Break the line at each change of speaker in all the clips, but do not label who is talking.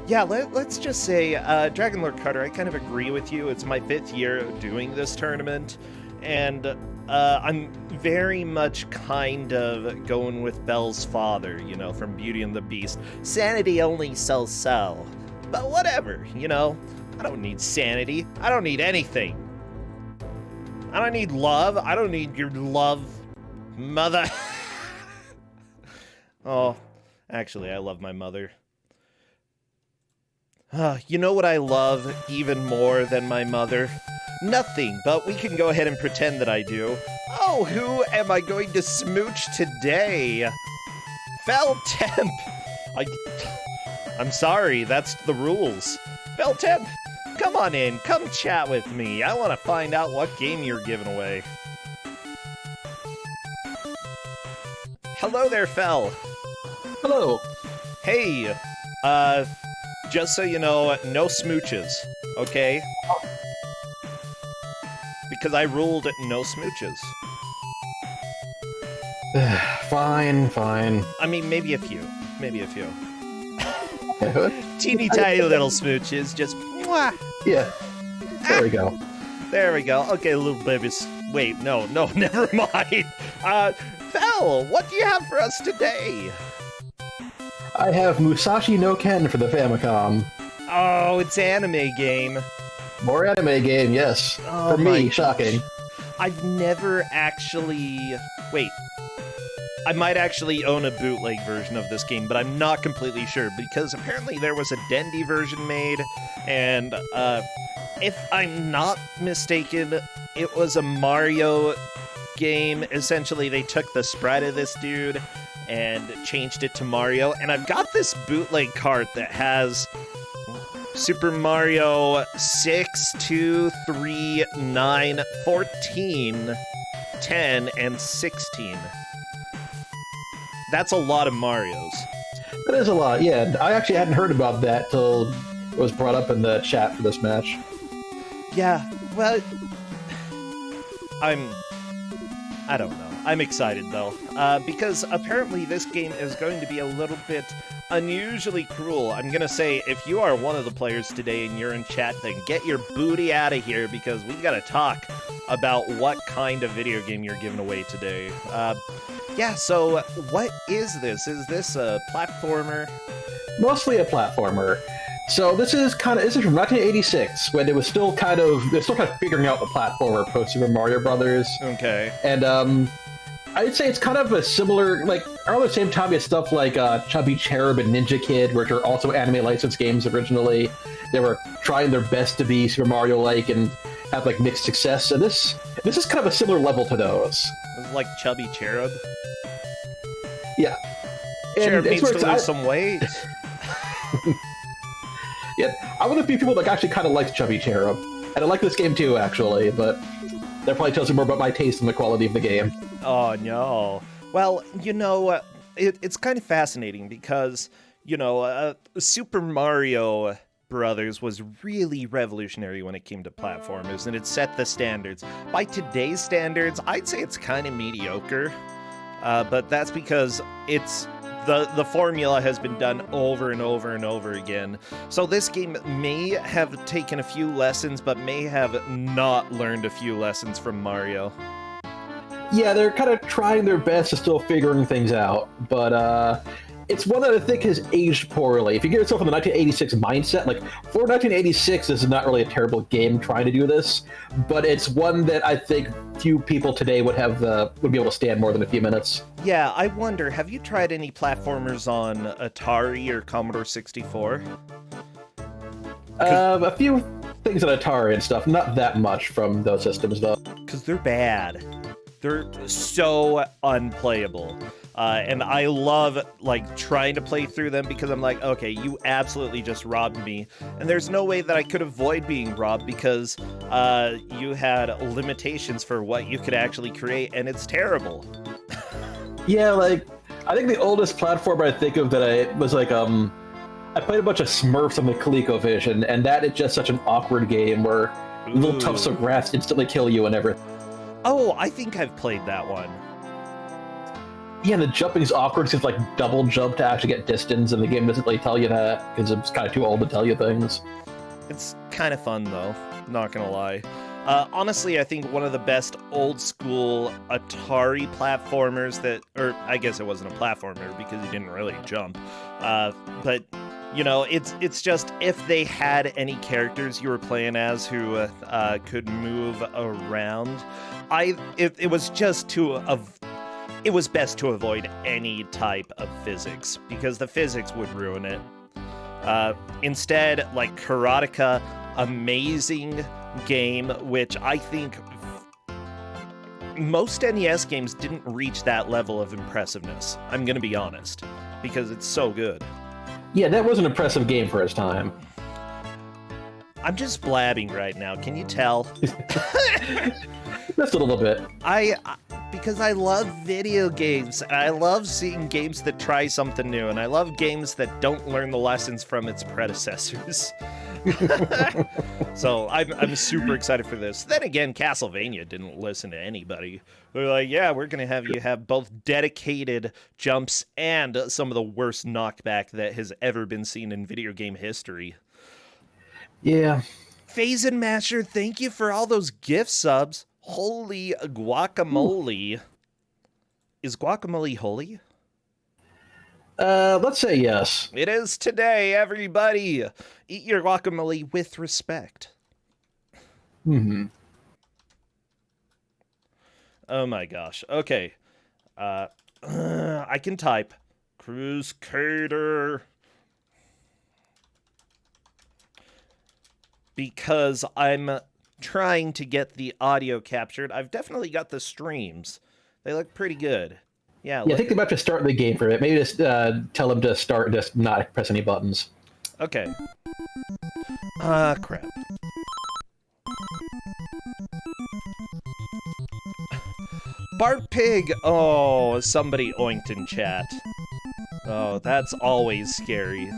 Yeah, let's just say, Dragon Lord Carter, I kind of agree with you. It's my 5th year doing this tournament, and I'm very much kind of going with Belle's father, from Beauty and the Beast. Sanity only so. But whatever, I don't need sanity. I don't need anything. I don't need love. I don't need your love, mother. Oh, actually, I love my mother. You know what I love even more than my mother? Nothing, but we can go ahead and pretend that I do. Oh, who am I going to smooch today? Fell Temp! I'm sorry, that's the rules. Fell Temp, come on in, come chat with me. I want to find out what game you're giving away. Hello there, Fell.
Hello.
Hey, just so you know, no smooches, okay? Because I ruled no smooches.
Fine.
I mean, maybe a few. Teeny tiny little smooches, just mwah.
Yeah. There we go.
There we go. Okay, a little baby. Wait, no, never mind. Fel, what do you have for us today?
I have Musashi no Ken for the Famicom.
Oh, it's anime game.
More anime game, yes.
Oh,
for me, shocking.
I've never actually... Wait. I might actually own a bootleg version of this game, but I'm not completely sure, because apparently there was a Dendy version made, and if I'm not mistaken, it was a Mario game. Essentially, they took the sprite of this dude and changed it to Mario, and I've got this bootleg cart that has Super Mario 6, 2, 3, 9, 14, 10, and 16. That's a lot of Marios.
That is a lot, yeah. I actually hadn't heard about that till it was brought up in the chat for this match.
Yeah, well, I don't know. I'm excited, though, because apparently this game is going to be a little bit unusually cruel. I'm gonna say, if you are one of the players today and you're in chat, then get your booty out of here, because we gotta talk about what kind of video game you're giving away today. Yeah, so what is this? Is this a platformer?
Mostly a platformer. So this is from 1986, when it was still kind of figuring out the platformer post Super Mario Brothers.
Okay.
And I'd say it's kind of a similar, around the same time as stuff like Chubby Cherub and Ninja Kid, which are also anime licensed games originally. They were trying their best to be Super Mario-like and have mixed success. And this is kind of a similar level to those.
This is like Chubby Cherub.
Yeah.
Cherub needs to lose some weight.
Yeah, I'm one of the few people that actually kind of likes Chubby Cherub. And I like this game too, actually, but that probably tells you more about my taste and the quality of the game.
Oh, no. Well, it's kind of fascinating because, Super Mario Brothers was really revolutionary when it came to platformers, and it set the standards. By today's standards, I'd say it's kind of mediocre, but that's because it's... The formula has been done over and over and over again. So this game may have taken a few lessons, but may have not learned a few lessons from Mario.
Yeah, they're kind of trying their best to still figuring things out, but it's one that I think has aged poorly. If you get yourself in the 1986 mindset, for 1986, this is not really a terrible game trying to do this, but it's one that I think few people today would be able to stand more than a few minutes.
Yeah, I wonder, have you tried any platformers on Atari or Commodore 64?
A few things on Atari and stuff, not that much from those systems, though.
Because they're bad. They're so unplayable. And I love, trying to play through them because I'm like, okay, you absolutely just robbed me. And there's no way that I could avoid being robbed because you had limitations for what you could actually create, and it's terrible.
Yeah, I think the oldest platformer I think of that I played a bunch of Smurfs on the ColecoVision, and that is just such an awkward game where little tufts of grass instantly kill you and everything.
Oh, I think I've played that one.
Yeah, the jumping's awkward since like double jump to actually get distance, and the game doesn't really tell you that because it's kind of too old to tell you things.
It's kind of fun though, not gonna lie. Honestly, I think one of the best old school Atari platformers or I guess it wasn't a platformer because you didn't really jump, but you know, it's just if they had any characters you were playing as who could move around, it was just it was best to avoid any type of physics because the physics would ruin it. Instead, like Karateka, amazing game, which I think most NES games didn't reach that level of impressiveness. I'm gonna be honest, because it's so good.
Yeah, that was an impressive game for its time.
I'm just blabbing right now. Can you tell?
Just a little bit.
Because I love video games. I love seeing games that try something new, and I love games that don't learn the lessons from its predecessors. So I'm super excited for this. Then again, Castlevania didn't listen to anybody. They're like, yeah, we're going to have you have both dedicated jumps and some of the worst knockback that has ever been seen in video game history.
Yeah.
Phase and Masher, thank you for all those gift subs. Holy guacamole. Ooh. Is guacamole holy?
Let's say yes.
It is today, everybody. Eat your guacamole with respect.
Mm-hmm.
Oh my gosh. Okay. I can type. Crusader. Because I'm trying to get the audio captured. I've definitely got the streams. They look pretty good. Yeah,
I think they might just start the game for it. Maybe just tell them to start and just not press any buttons.
Okay. Crap. Bart Pig! Oh, somebody oinked in chat. Oh, that's always scary.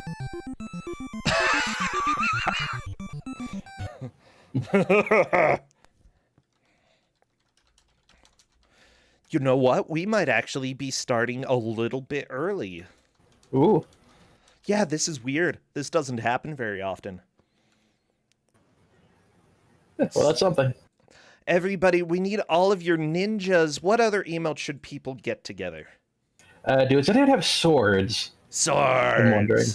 You know what? We might actually be starting a little bit early.
Ooh.
Yeah, this is weird. This doesn't happen very often.
Well, that's something.
Everybody, we need all of your ninjas. What other emotes should people get together?
Does anyone have swords?
Swords!
I'm wondering.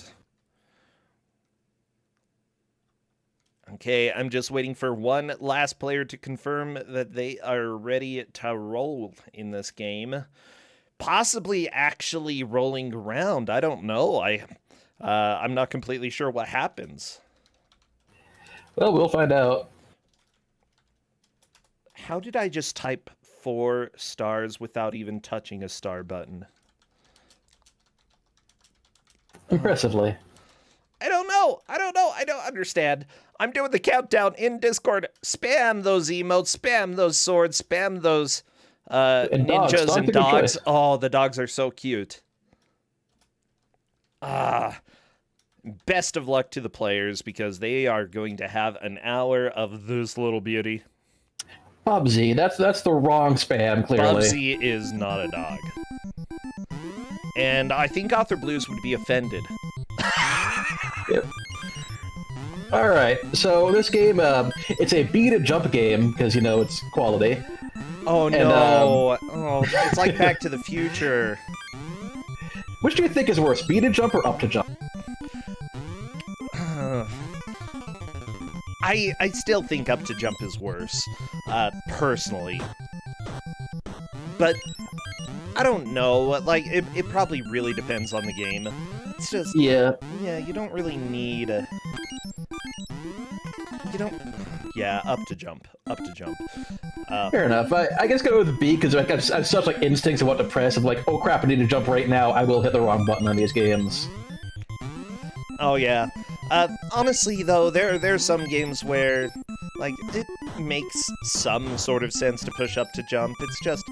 Okay, I'm just waiting for one last player to confirm that they are ready to roll in this game. Possibly actually rolling around. I don't know. I'm not completely sure what happens.
Well, we'll find out.
How did I just type 4 stars without even touching a star button?
Impressively.
I don't know. I don't understand. I'm doing the countdown in Discord. Spam those emotes, spam those swords, spam those ninjas and dogs. Oh, the dogs are so cute. Best of luck to the players because they are going to have an hour of this little beauty.
Bubsy, that's the wrong spam, clearly.
Bubsy is not a dog. And I think Author Blues would be offended.
Yep. Alright, so this game, it's a beat and jump game, because, you know, it's quality.
Oh, no. It's like Back to the Future.
Which do you think is worse, beat and jump or up to jump?
I still think up to jump is worse, personally. But I don't know. Like, it probably really depends on the game. It's just... Yeah, you don't really need... You don't... Yeah, up to jump. Up to jump.
Fair enough. I guess go with B, because I have such, like, instincts of what to press. Of like, oh crap, I need to jump right now. I will hit the wrong button on these games.
Oh, yeah. Honestly, though, there's some games where, like, it makes some sort of sense to push up to jump. It's just,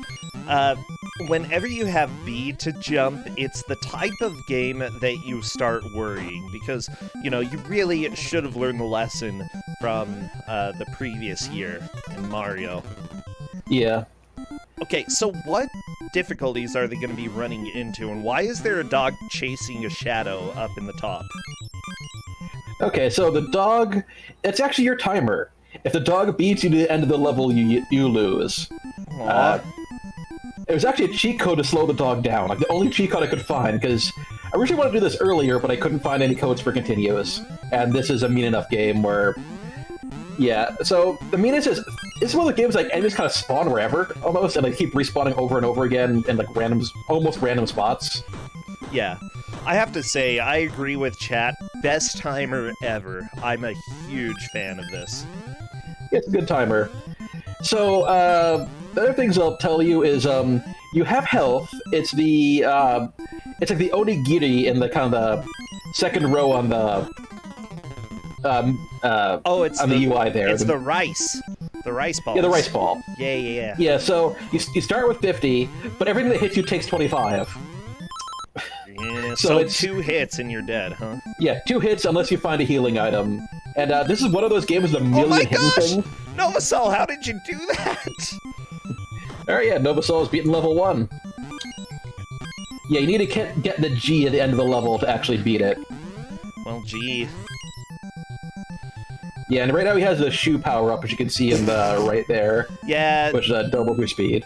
whenever you have B to jump, it's the type of game that you start worrying, because, you know, you really should have learned the lesson from the previous year in Mario.
Yeah.
Okay, so what difficulties are they going to be running into, and why is there a dog chasing a shadow up in the top?
Okay, so the dog, it's actually your timer. If the dog beats you to the end of the level, you lose. It was actually a cheat code to slow the dog down, like the only cheat code I could find, because I originally wanted to do this earlier, but I couldn't find any codes for continuous. And this is a mean enough game where, yeah. So the meanness is, it's one of the games like enemies kind of spawn wherever almost, and they keep respawning over and over again in like almost random spots.
Yeah, I have to say I agree with chat. Best timer ever. I'm a huge fan of this.
It's a good timer. So the other things I'll tell you is you have health. It's the it's like the onigiri in the kind of the second row on the
it's
on the UI there.
It's the rice. The rice ball.
Yeah, the rice ball.
Yeah.
Yeah, so you start with 50, but everything that hits you takes 25.
Yeah, so it's 2 hits and you're dead, huh?
Yeah, 2 hits unless you find a healing item. And this is one of those games with a million hidden things.
Novasol, how did you do that?
Alright, yeah, Novasol is beating level 1. Yeah, you need to get the G at the end of the level to actually beat it.
Well, G.
Yeah, and right now he has the shoe power-up, which you can see in the right there.
Yeah.
Which doubles your speed.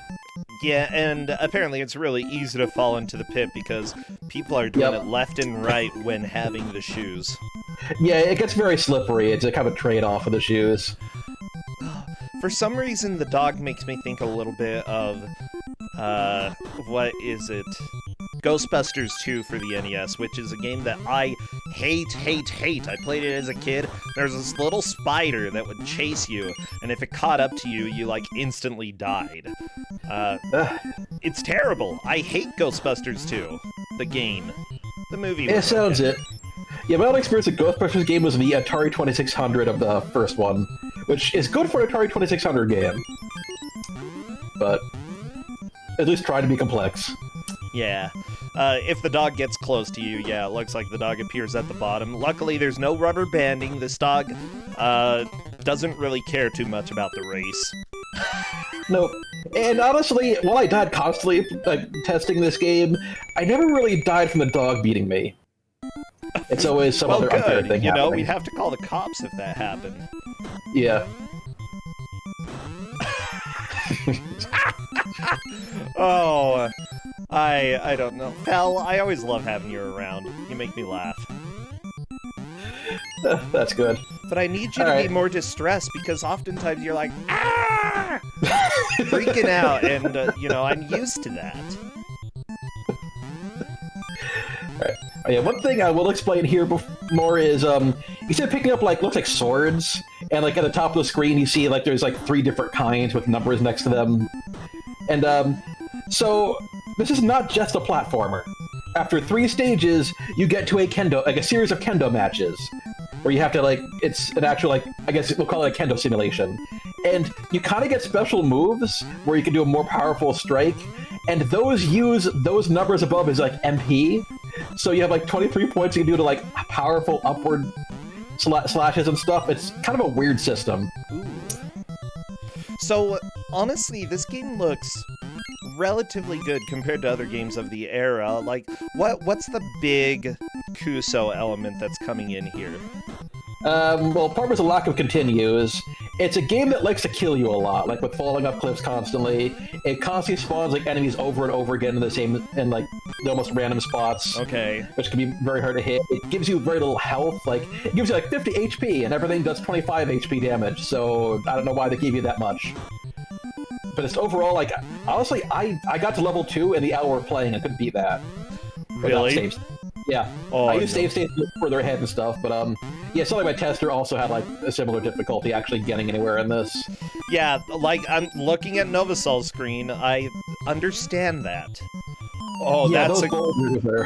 Yeah, and apparently it's really easy to fall into the pit because people are doing it left and right when having the shoes.
Yeah, it gets very slippery. It's a kind of a trade-off of the shoes.
For some reason, the dog makes me think a little bit of, what is it? Ghostbusters 2 for the NES, which is a game that I hate. I played it as a kid. There's this little spider that would chase you, and if it caught up to you, you, like, instantly died. It's terrible. I hate Ghostbusters 2, the game. The movie was
sounds it. Yeah, my only experience with Ghostbusters game was the Atari 2600 of the first one, which is good for an Atari 2600 game. But at least try to be complex.
Yeah. If the dog gets close to you, yeah, it looks like the dog appears at the bottom. Luckily, there's no rubber banding. This dog doesn't really care too much about the race.
Nope. And honestly, while I died constantly testing this game, I never really died from the dog beating me. It's always some other unfair thing happening.
You know, we'd have to call the cops if that happened.
Yeah.
Oh, I don't know. Fel, I always love having you around. You make me laugh.
That's good.
But I need you to be more distressed because oftentimes you're like, ah! Freaking out, and, you know, I'm used to that.
Alright. Oh, yeah, one thing I will explain here more is, you see picking up, like, looks like swords, and, like, at the top of the screen you see, like, there's, like, 3 different kinds with numbers next to them. And, so, this is not just a platformer. After 3 stages, you get to a kendo, like, a series of kendo matches, where you have to, like, it's an actual, like, I guess we'll call it a kendo simulation. And you kind of get special moves, where you can do a more powerful strike, and those use those numbers above as, like, MP. So you have, like, 23 points you can do to, like, powerful upward slashes and stuff. It's kind of a weird system.
Ooh. So, honestly, this game looks relatively good compared to other games of the era. Like, what's the big Kuso element that's coming in here?
Well, part was a lack of continues. It's a game that likes to kill you a lot, like with falling off cliffs constantly. It constantly spawns like enemies over and over again in the same, in like the almost random spots.
Okay.
Which can be very hard to hit. It gives you very little health. Like it gives you like 50 HP, and everything does 25 HP damage. So I don't know why they gave you that much. But it's overall like honestly, I got to level 2 in the hour of playing. I couldn't beat that.
Really?
Yeah.
Oh,
I used save states further ahead and stuff, but yeah, something my tester also had like a similar difficulty actually getting anywhere in this.
Yeah, like I'm looking at Novasol's screen, I understand that. Oh,
yeah,
that's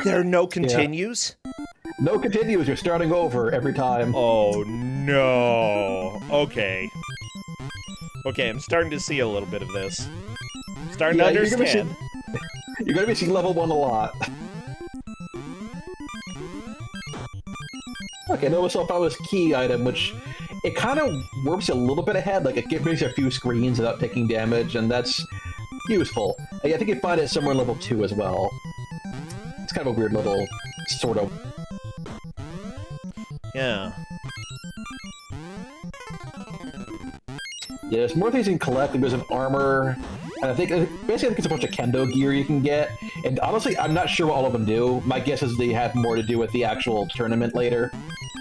there
are no continues?
Yeah. No continues, you're starting over every time.
Oh no. Okay. Okay, I'm starting to see a little bit of this. Starting to understand.
You're gonna be seeing level 1 a lot. Okay, Novasol found this key item, which it kind of warps you a little bit ahead, like it gives you a few screens without taking damage, and that's useful. I think you find it somewhere in level 2 as well. It's kind of a weird little sort of...
Yeah.
Yeah, there's more things you can collect. There's an armor, and basically I think it's a bunch of kendo gear you can get. And honestly, I'm not sure what all of them do. My guess is they have more to do with the actual tournament later.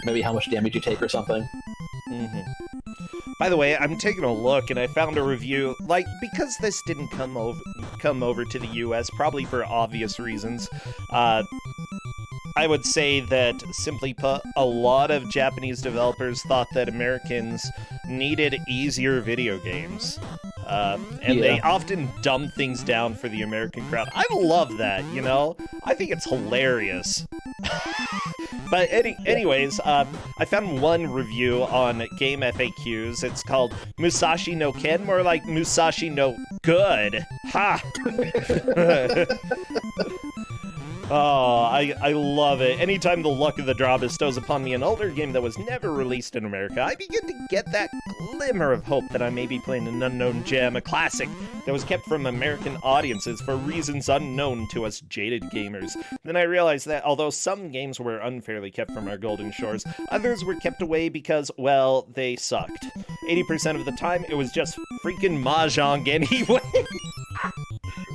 Maybe how much damage you take or something.
Mm-hmm. By the way, I'm taking a look, and I found a review, because this didn't come over to the US, probably for obvious reasons, I would say that, simply put, a lot of Japanese developers thought that Americans needed easier video games. And they often dumb things down for the American crowd. I love that, you know? I think it's hilarious. But anyways, I found one review on Game FAQs. It's called Musashi no Ken, more like Musashi no Good. Ha! Oh, I love it. Anytime the luck of the draw bestows upon me an older game that was never released in America, I begin to get that glimmer of hope that I may be playing an unknown gem, a classic that was kept from American audiences for reasons unknown to us jaded gamers. Then I realized that although some games were unfairly kept from our golden shores, others were kept away because, well, they sucked. 80% of the time, it was just freaking mahjong anyway.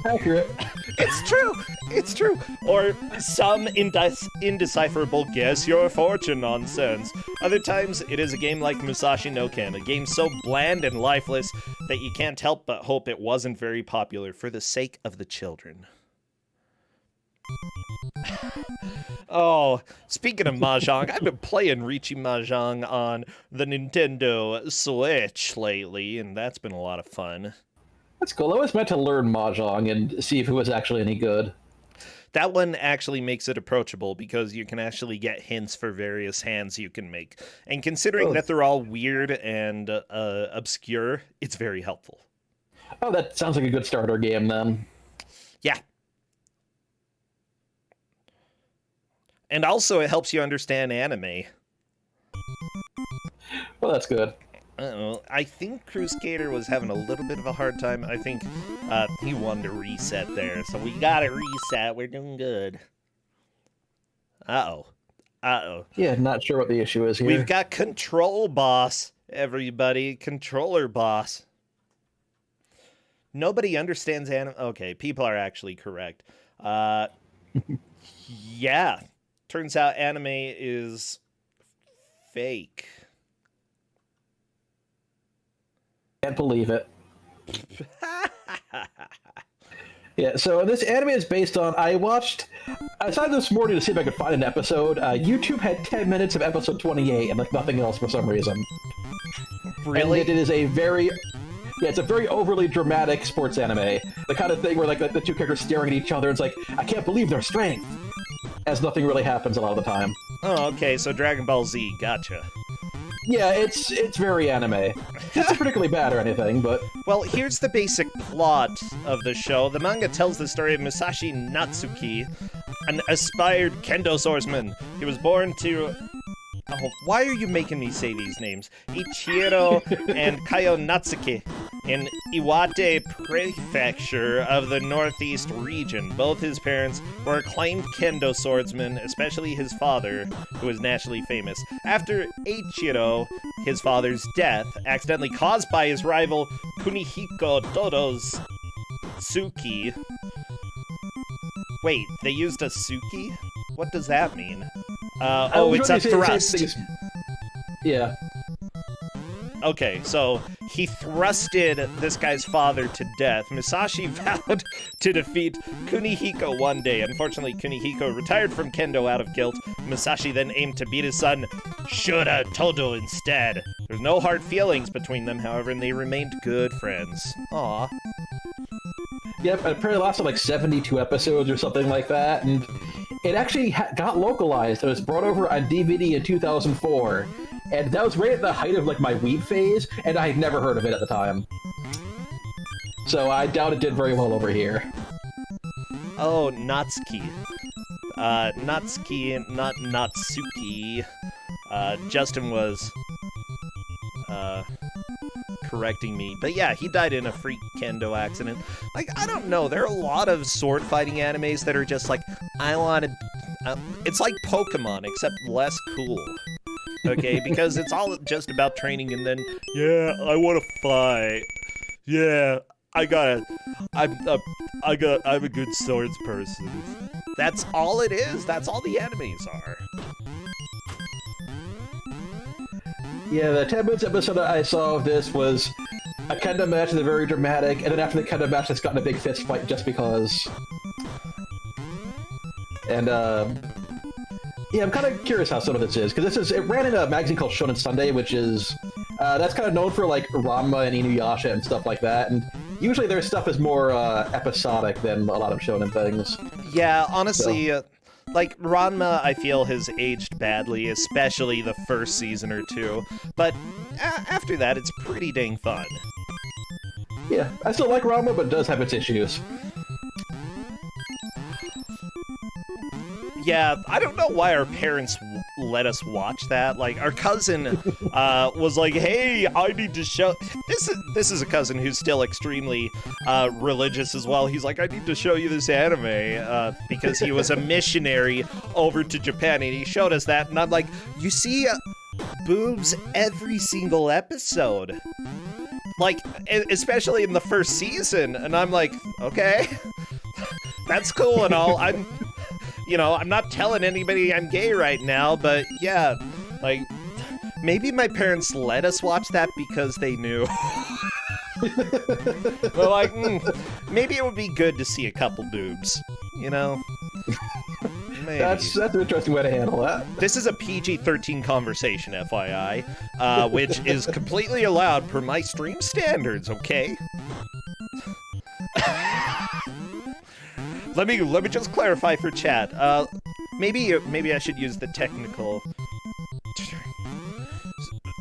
Accurate.
It's true! It's true! Or some indecipherable guess your fortune nonsense. Other times, it is a game like Musashi no Ken, a game so bland and lifeless that you can't help but hope it wasn't very popular for the sake of the children. Oh, speaking of mahjong, I've been playing Riichi Mahjong on the Nintendo Switch lately, and that's been a lot of fun.
That's cool. I was meant to learn Mahjong and see if it was actually any good.
That one actually makes it approachable because you can actually get hints for various hands you can make. And considering that they're all weird and obscure, it's very helpful.
Oh, that sounds like a good starter game then.
Yeah. And also it helps you understand anime.
Well, that's good.
I think Ku5ogrande was having a little bit of a hard time. I think he wanted to reset there. So we got it reset. We're doing good. Uh-oh.
Yeah, not sure what the issue is here.
We've got Control Boss, everybody. Controller Boss. Nobody understands anime. Okay, people are actually correct. Yeah. Turns out anime is fake.
Can't believe it. Yeah, so this anime is based on... I decided this morning to see if I could find an episode. YouTube had 10 minutes of episode 28 and like nothing else for some reason.
Really?
And it is a very... Yeah, it's a very overly dramatic sports anime. The kind of thing where like the two characters staring at each other, it's like, I can't believe their strength! As nothing really happens a lot of the time.
Oh, okay, so Dragon Ball Z, gotcha.
Yeah, it's very anime. It's particularly bad or anything, but...
Well, here's the basic plot of the show. The manga tells the story of Musashi Natsuki, an aspired kendo swordsman. He was born to... Oh, why are you making me say these names? Ichiro and Kayo Natsuki in Iwate Prefecture of the Northeast region. Both his parents were acclaimed kendo swordsmen, especially his father, who was nationally famous. After Ichiro, his father's death, accidentally caused by his rival Kunihiko Dodo's Suki... Wait, they used a Suki? What does that mean? It's a thrust.
Yeah.
Okay, so he thrusted this guy's father to death. Musashi vowed to defeat Kunihiko one day. Unfortunately, Kunihiko retired from kendo out of guilt. Musashi then aimed to beat his son, Shura Todo, instead. There's no hard feelings between them, however, and they remained good friends. Aww.
Yep, it apparently lasted like 72 episodes or something like that, and it actually got localized. It was brought over on DVD in 2004, and that was right at the height of like my weeb phase, and I had never heard of it at the time. So I doubt it did very well over here.
Oh, Natsuki. Natsuki, not Natsuki. Justin was... correcting me. But yeah, he died in a freak kendo accident. Like, I don't know. There are a lot of sword fighting animes that are just like, I want to... it's like Pokemon, except less cool. Okay, because it's all just about training and then, yeah, I want to fight. Yeah, I'm a good swords person. That's all it is. That's all the animes are.
Yeah, the 10 minutes episode I saw of this was a kendo match that's very dramatic, and then after the kendo match, it's gotten a big fist fight just because. And yeah, I'm kind of curious how some of this is, because it ran in a magazine called Shonen Sunday, which is that's kind of known for like Ranma and Inuyasha and stuff like that, and usually their stuff is more episodic than a lot of shonen things.
Yeah, honestly, like, Ranma, I feel, has aged badly, especially the first season or two, but after that, it's pretty dang fun.
Yeah, I still like Ranma, but it does have its issues.
Yeah, I don't know why our parents let us watch that. Like, our cousin was like, hey, I need to show... This is a cousin who's still extremely religious as well. He's like, I need to show you this anime because he was a missionary over to Japan, and he showed us that, and I'm like, you see boobs every single episode. Like, especially in the first season, and I'm like, okay, that's cool and all. You know, I'm not telling anybody I'm gay right now, but yeah, like, maybe my parents let us watch that because they knew. They're like, maybe it would be good to see a couple boobs, you know? Maybe.
That's an interesting way to handle that.
This is a PG-13 conversation, FYI, which is completely allowed per my stream standards, okay? Let me just clarify for chat. Maybe I should use the technical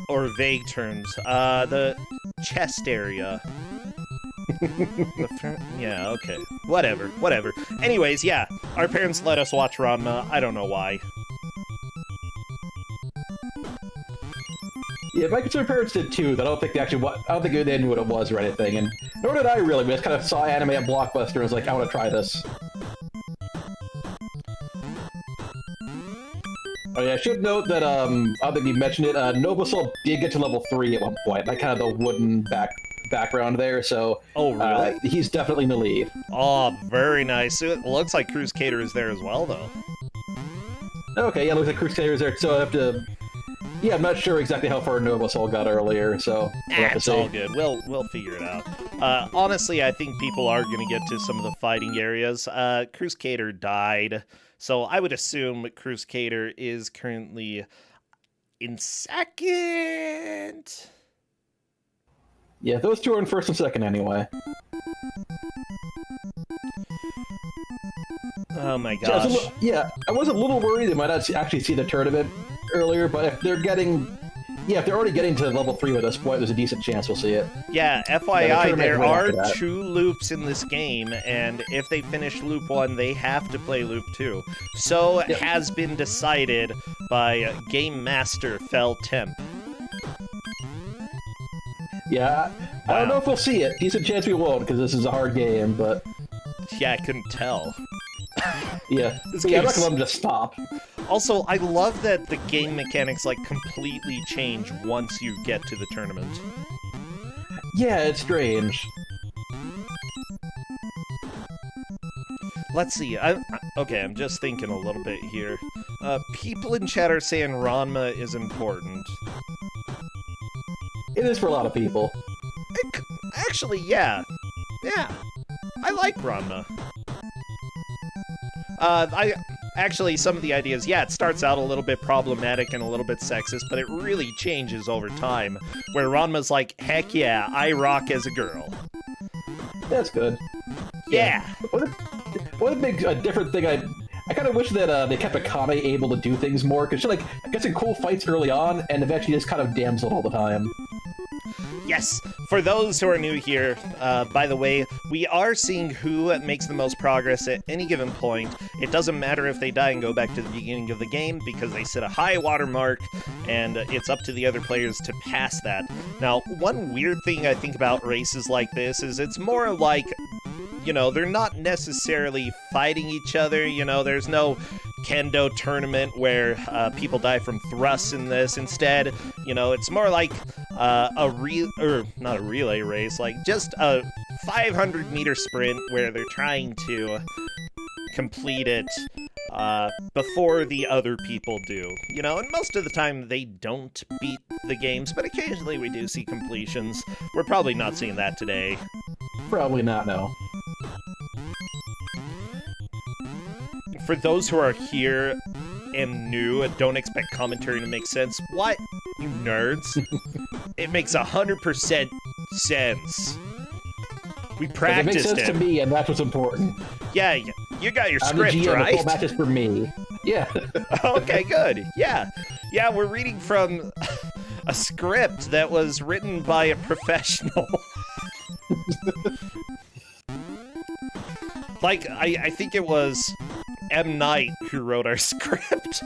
or vague terms. The chest area. Yeah, okay. Whatever. Anyways, yeah, our parents let us watch Ranma. I don't know why.
Yeah, my concerned parents did too. I don't think they knew what it was or anything, and nor did I really. We just kind of saw anime at Blockbuster and was like, I want to try this. Oh yeah, I should note that, I don't think you mentioned it, Nobusoul did get to level 3 at one point, like kind of the wooden background there, so...
Oh, really?
He's definitely in the lead.
Oh, very nice. It looks like Ku5ogrande is there as well, though.
Okay, yeah, it looks like Ku5ogrande is there, so I have to... Yeah, I'm not sure exactly how far Nobusoul got earlier, so...
It's all good. We'll figure it out. Honestly, I think people are going to get to some of the fighting areas. Ku5ogrande died, so I would assume Ku5ogrande is currently in second.
Yeah, those two are in first and second anyway.
Oh my gosh.
I was a little worried they might not actually see the tournament earlier, but if they're already getting to level 3 at this point, there's a decent chance we'll see it.
Yeah, FYI, there are 2 loops in this game, and if they finish loop 1, they have to play loop 2. So it has been decided by Game Master Fell Temp.
Yeah, I don't know if we'll see it. Decent chance we won't, because this is a hard game, but...
Yeah, I couldn't tell.
Yeah, I'm not gonna let them just stop.
Also, I love that the game mechanics, like, completely change once you get to the tournament.
Yeah, it's strange.
Let's see. Okay, I'm just thinking a little bit here. People in chat are saying Ranma is important.
It is for a lot of people.
Actually, yeah. Yeah. I like Ranma. Actually, some of the ideas, yeah, it starts out a little bit problematic and a little bit sexist, but it really changes over time, where Ranma's like, heck yeah, I rock as a girl.
That's good.
Yeah.
One big different thing I kind of wish that they kept Akane able to do things more, because she, like, gets in cool fights early on, and eventually just kind of damseled all the time.
Yes, for those who are new here, by the way, we are seeing who makes the most progress at any given point. It doesn't matter if they die and go back to the beginning of the game, because they set a high water mark, and it's up to the other players to pass that. Now, one weird thing I think about races like this is it's more like, you know, they're not necessarily fighting each other, you know, there's no kendo tournament where people die from thrusts in this. Instead, you know, it's more like not a relay race, like just a 500-meter sprint where they're trying to complete it before the other people do. You know, and most of the time they don't beat the games, but occasionally we do see completions. We're probably not seeing that today.
Probably not, no.
For those who are here and new and don't expect commentary to make sense, what? You nerds? It makes 100% sense. We practiced
it. It makes sense to me, and that's what's important.
Yeah, you got your
I'm
script,
the GM,
right?
The whole match is for me. Yeah.
Okay, good. Yeah, we're reading from a script that was written by a professional. Like, I think it was M. Night who wrote our script.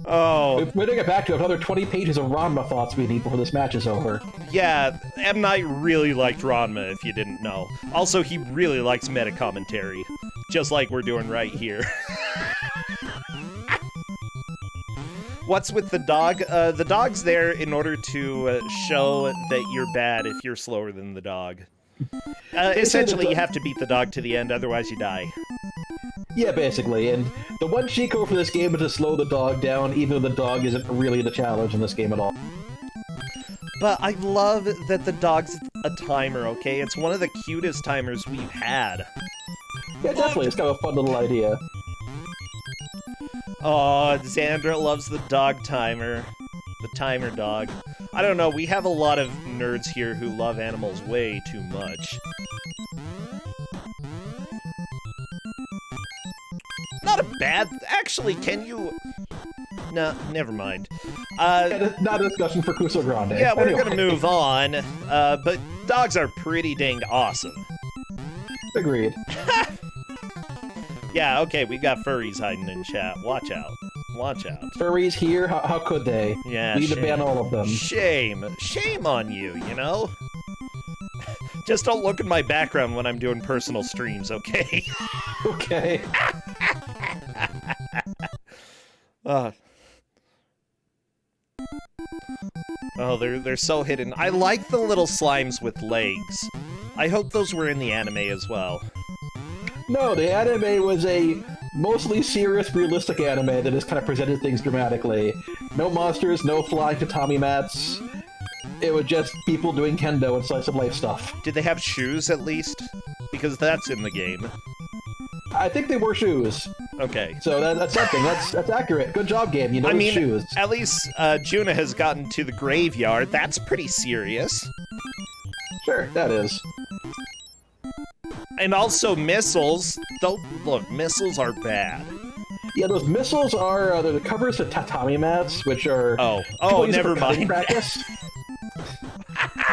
Oh.
We're gonna get back to another 20 pages of Ranma thoughts we need before this match is over.
Yeah, M. Night really liked Ranma, if you didn't know. Also, he really likes meta commentary, just like we're doing right here. What's with the dog? The dog's there in order to show that you're bad if you're slower than the dog. Essentially, you have to beat the dog to the end, otherwise you die.
Yeah, basically, and the one cheat code for this game is to slow the dog down, even though the dog isn't really the challenge in this game at all.
But I love that the dog's a timer, okay? It's one of the cutest timers we've had.
Yeah, definitely, it's kind of a fun little idea.
Oh, Xandra loves the dog timer. The timer dog. I don't know, we have a lot of nerds here who love animals way too much. Not a bad... Actually, can you... No, never mind.
Not a discussion for Ku5ogrande.
Yeah, we're gonna move on. But dogs are pretty dang awesome.
Agreed.
Yeah, okay, we got furries hiding in chat. Watch out. Watch out.
Furries here? How could they?
Yeah,
we need to ban all of them.
Shame. Shame on you, you know? Just don't look at my background when I'm doing personal streams, okay?
Okay.
Oh, they're so hidden. I like the little slimes with legs. I hope those were in the anime as well.
No, the anime was a mostly serious, realistic anime that just kind of presented things dramatically. No monsters, no flying tatami mats. It was just people doing kendo and slice of life stuff.
Did they have shoes at least? Because that's in the game.
I think they wore shoes.
Okay.
So that's something. That's accurate. Good job, game. You know shoes.
At least Juna has gotten to the graveyard. That's pretty serious.
Sure, that is.
And also missiles. Look, missiles are bad.
Yeah, those missiles are the covers of tatami mats, which are...
Oh, never mind.
Practice.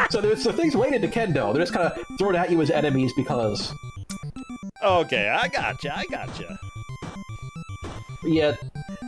So there's the things related to kendo. They're just kind of thrown at you as enemies because...
Okay, I gotcha.
Yeah,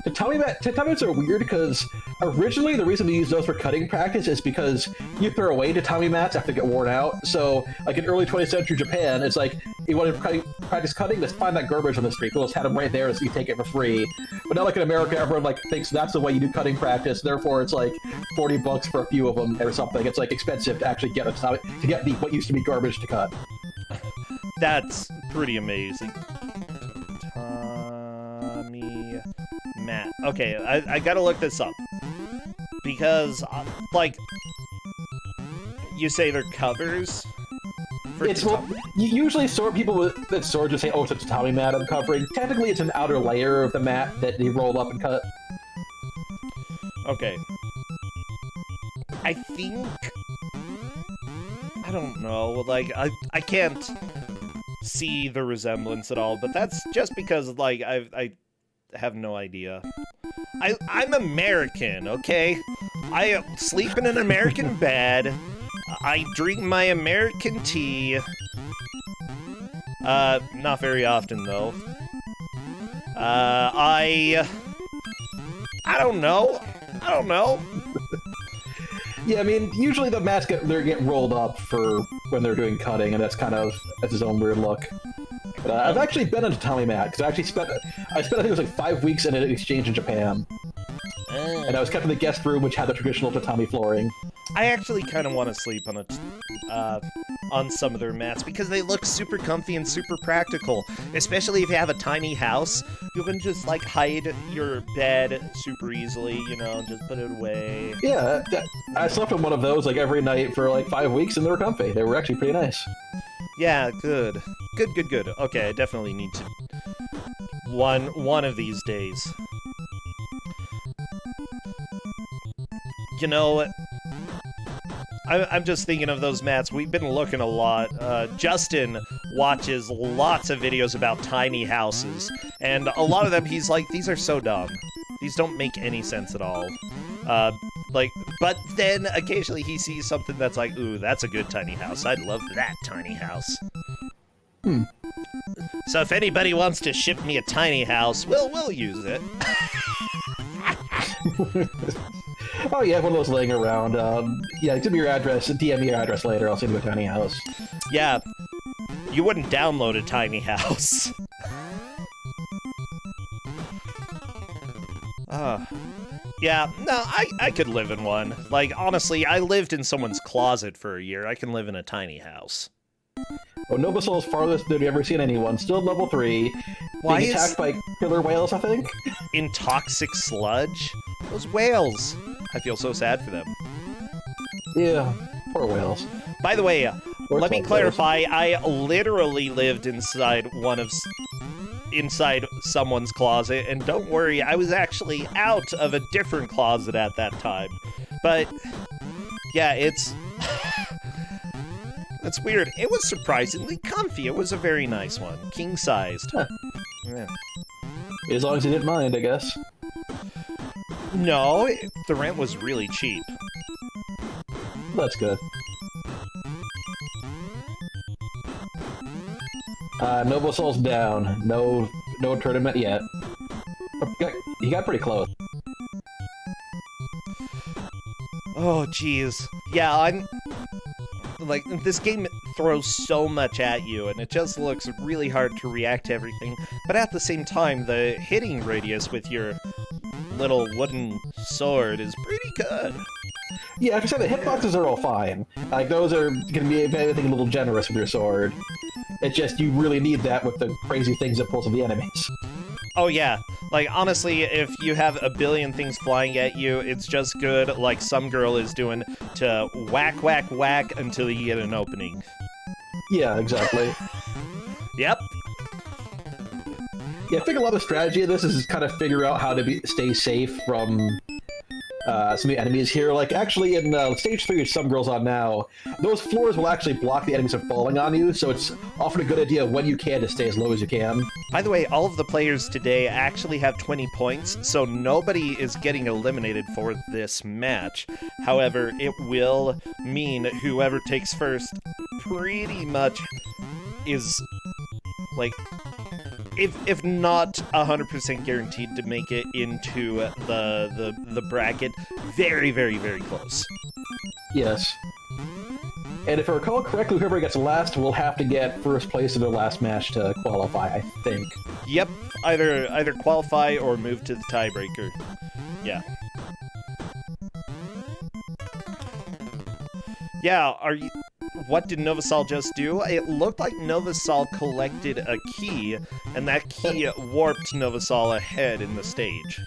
tatami mats are weird because originally the reason to use those for cutting practice is because you throw away tatami mats after they get worn out. So, like in early 20th century Japan, it's like, you want to practice cutting, just find that garbage on the street. We'll just have them right there so you take it for free. But not like in America, everyone like thinks that's the way you do cutting practice. Therefore, it's like $40 for a few of them or something. It's like expensive to actually get what used to be garbage to cut.
That's pretty amazing. Tommy Matt. Okay, I gotta look this up. Because, like, you say they're covers?
Usually people that sword just say, oh, it's a tatami mat I'm covering. Technically, it's an outer layer of the mat that they roll up and cut.
Okay. I think... I don't know, like, I can't see the resemblance at all, but that's just because, like, I have no idea. I'm American, okay? I sleep in an American bed. I drink my American tea. Not very often, though. I don't know.
Yeah, I mean, usually the mats get rolled up for when they're doing cutting, and that's his own weird look. But I've actually been on a tatami mat, because I spent I think it was like 5 weeks in an exchange in Japan. And I was kept in the guest room, which had the traditional tatami flooring.
I actually kind of want to sleep on some of their mats because they look super comfy and super practical. Especially if you have a tiny house, you can just like hide your bed super easily, you know, and just put it away.
Yeah, I slept on one of those like every night for like 5 weeks, and they were comfy. They were actually pretty nice.
Yeah, good. Okay, I definitely need to one of these days. You know, I'm just thinking of those mats. We've been looking a lot. Justin watches lots of videos about tiny houses, and a lot of them he's like, these are so dumb. These don't make any sense at all. But then occasionally he sees something that's like, ooh, that's a good tiny house. I'd love that tiny house. So if anybody wants to ship me a tiny house, we'll use it.
Oh yeah, one of those laying around. Yeah, give me your address, DM me your address later, I'll send you a tiny house.
Yeah, you wouldn't download a tiny house. Yeah, no, I could live in one. Like, honestly, I lived in someone's closet for a year. I can live in a tiny house.
Oh, Novasol's farthest than you've ever seen anyone. Still level 3.
Why
being attacked by killer whales, I think?
In toxic sludge? Those whales. I feel so sad for them.
Yeah, poor whales.
By the way, let me clarify.
Whales.
I literally lived inside someone's closet, and don't worry, I was actually out of a different closet at that time. But yeah, it's weird. It was surprisingly comfy. It was a very nice one, king-sized.
Huh.
Yeah.
As long as you didn't mind, I guess.
No, the rent was really cheap.
That's good. Novosol's down. No tournament yet. He got pretty close.
Oh, jeez. Yeah, I'm... Like, this game throws so much at you, and it just looks really hard to react to everything. But at the same time, the hitting radius with your little wooden sword is pretty good.
Yeah, like I said, the hitboxes are all fine. Like, those are gonna be, if anything, a little generous with your sword. It's just, you really need that with the crazy things that pulls of the enemies.
Oh yeah, like honestly, if you have a billion things flying at you, it's just good, like some girl is doing, to whack, whack, whack until you get an opening.
Yeah, exactly.
Yep.
Yeah, I think a lot of the strategy of this is kind of figure out how to stay safe from some of the enemies here. Like, actually, in Stage 3, which some girls on now, those floors will actually block the enemies from falling on you, so it's often a good idea when you can to stay as low as you can.
By the way, all of the players today actually have 20 points, so nobody is getting eliminated for this match. However, it will mean whoever takes first pretty much is, like, if not 100% guaranteed to make it into the bracket, very, very, very close.
Yes. And if I recall correctly, whoever gets last will have to get first place in their last match to qualify, I think.
Yep, either qualify or move to the tiebreaker. Yeah. Yeah, what did Novasol just do? It looked like Novasol collected a key, and that key warped Novasol ahead in the stage.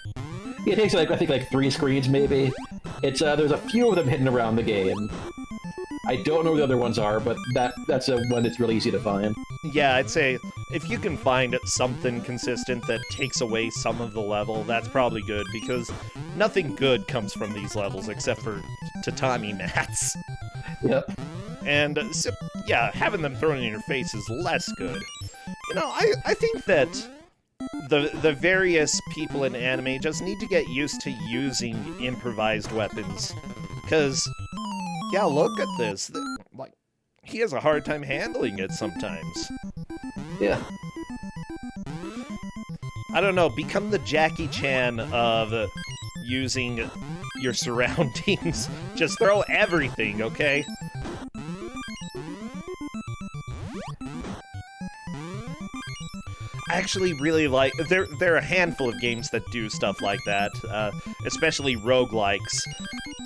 It takes, like, I think, like 3 screens, maybe. It's, there's a few of them hidden around the game. I don't know where the other ones are, but that's one that's really easy to find.
Yeah, I'd say if you can find something consistent that takes away some of the level, that's probably good, because nothing good comes from these levels except for tatami mats.
Yep.
And, so, yeah, having them thrown in your face is less good. You know, I think that the various people in anime just need to get used to using improvised weapons. Because, yeah, look at this. Like, he has a hard time handling it sometimes.
Yeah.
I don't know, become the Jackie Chan of using your surroundings. Just throw everything, okay? I actually really like... There are a handful of games that do stuff like that, especially roguelikes.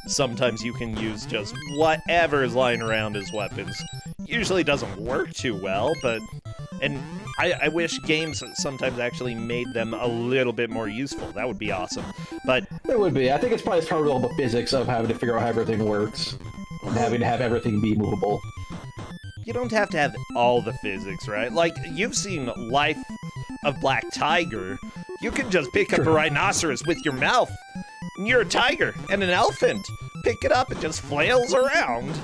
Sometimes you can use just whatever is lying around as weapons. Usually doesn't work too well, but... And I wish games sometimes actually made them a little bit more useful. That would be awesome. But...
It would be. I think it's probably all the physics of having to figure out how everything works. And having to have everything be movable.
You don't have to have all the physics, right? Like, you've seen Life of Black Tiger. You can just pick up a rhinoceros with your mouth. And you're a tiger and an elephant. Pick it up, it just flails around.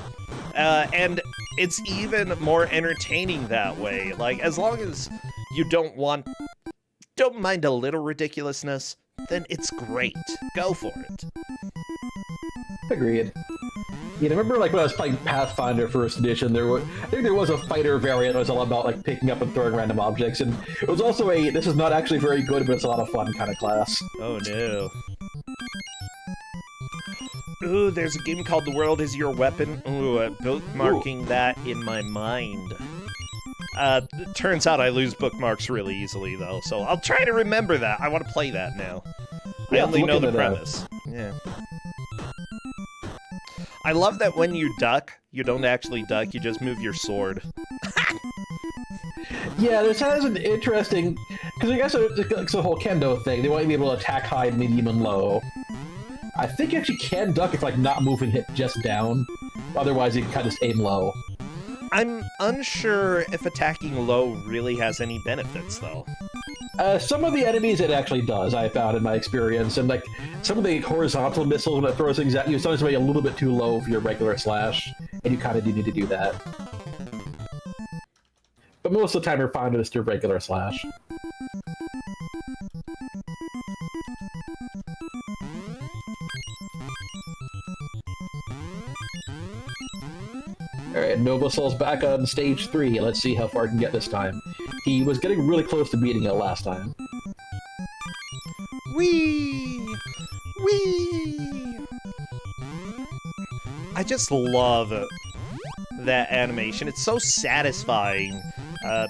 And it's even more entertaining that way. Like, as long as you don't mind a little ridiculousness, then it's great. Go for it.
Agreed. You know, remember, like, when I was playing Pathfinder First Edition, I think there was a fighter variant that was all about, like, picking up and throwing random objects, and it was also this is not actually very good, but it's a lot of fun kind of class.
Oh, no. Ooh, there's a game called The World Is Your Weapon. Ooh, bookmarking that in my mind. It turns out I lose bookmarks really easily, though, so I'll try to remember that. I want to play that now. I only know the premise. Yeah. I love that when you duck, you don't actually duck, you just move your sword.
Yeah, this has an interesting... Because I guess it's the whole kendo thing. They want you to be able to attack high, medium, and low. I think you actually can duck if, like, not moving hit just down. Otherwise, you can kind of just aim low.
I'm unsure if attacking low really has any benefits, though.
Some of the enemies it actually does, I found in my experience. And, like, some of the horizontal missiles when it throws things at you, sometimes make a little bit too low for your regular slash. And you kind of do need to do that. But most of the time, you're fine with just your regular slash. Alright, Novosol's back on stage 3. Let's see how far he can get this time. He was getting really close to beating it last time.
Whee! Whee! I just love that animation. It's so satisfying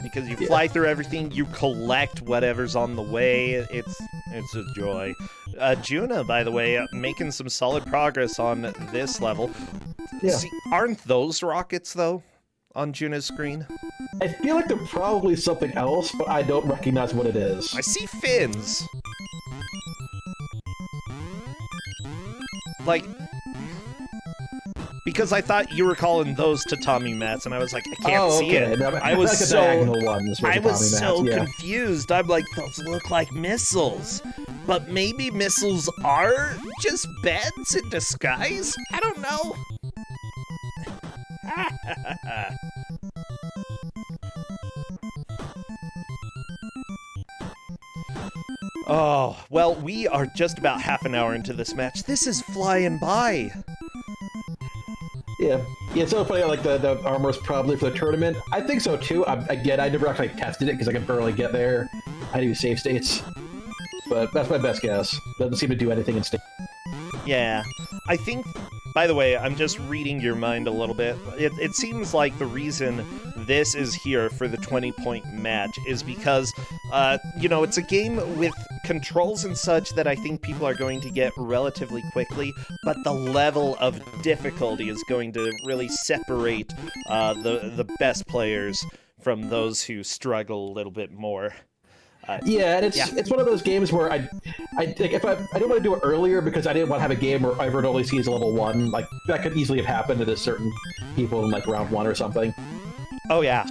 because you fly through everything, you collect whatever's on the way. It's a joy. Juna, by the way, making some solid progress on this level.
Yeah.
See, aren't those rockets, though, on Juna's screen?
I feel like they're probably something else, but I don't recognize what it is.
I see fins. Like, because I thought you were calling those tatami mats, and I was like, I can't see it.
No,
I was
like
so
diagonal ones
confused. I'm like, those look like missiles. But maybe missiles are just beds in disguise? I don't know. Oh, well, we are just about half an hour into this match. This is flying by.
Yeah, it's so funny, like, the armor's probably for the tournament. I think so, too. Again, I never actually tested it because I could barely get there. I do save states. But that's my best guess. Doesn't seem to do anything in state.
Yeah, I think, by the way, I'm just reading your mind a little bit. It seems like the reason this is here for the 20-point match is because, you know, it's a game with controls and such that I think people are going to get relatively quickly, but the level of difficulty is going to really separate the best players from those who struggle a little bit more.
Yeah, and it's one of those games where I didn't want to do it earlier because I didn't want to have a game where everyone only sees level 1. Like, that could easily have happened to certain people in, like, round 1 or something.
Oh, yeah.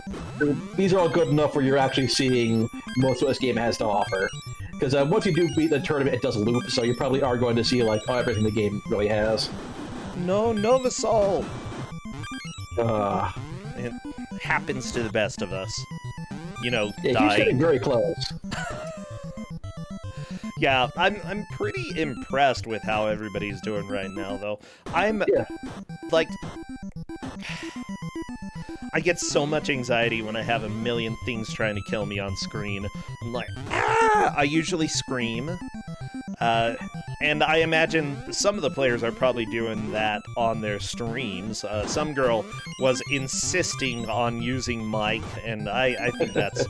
These are all good enough where you're actually seeing most of what this game has to offer. Because once you do beat the tournament, it does loop, so you probably are going to see, like, everything the game really has.
No, Novasol!
It
happens to the best of us. You know,
yeah,
dying.
he's getting very close.
Yeah, I'm pretty impressed with how everybody's doing right now, though. Like, I get so much anxiety when I have a million things trying to kill me on screen. I'm like, ah! I usually scream. And I imagine some of the players are probably doing that on their streams. Some girl was insisting on using mic, and I think that's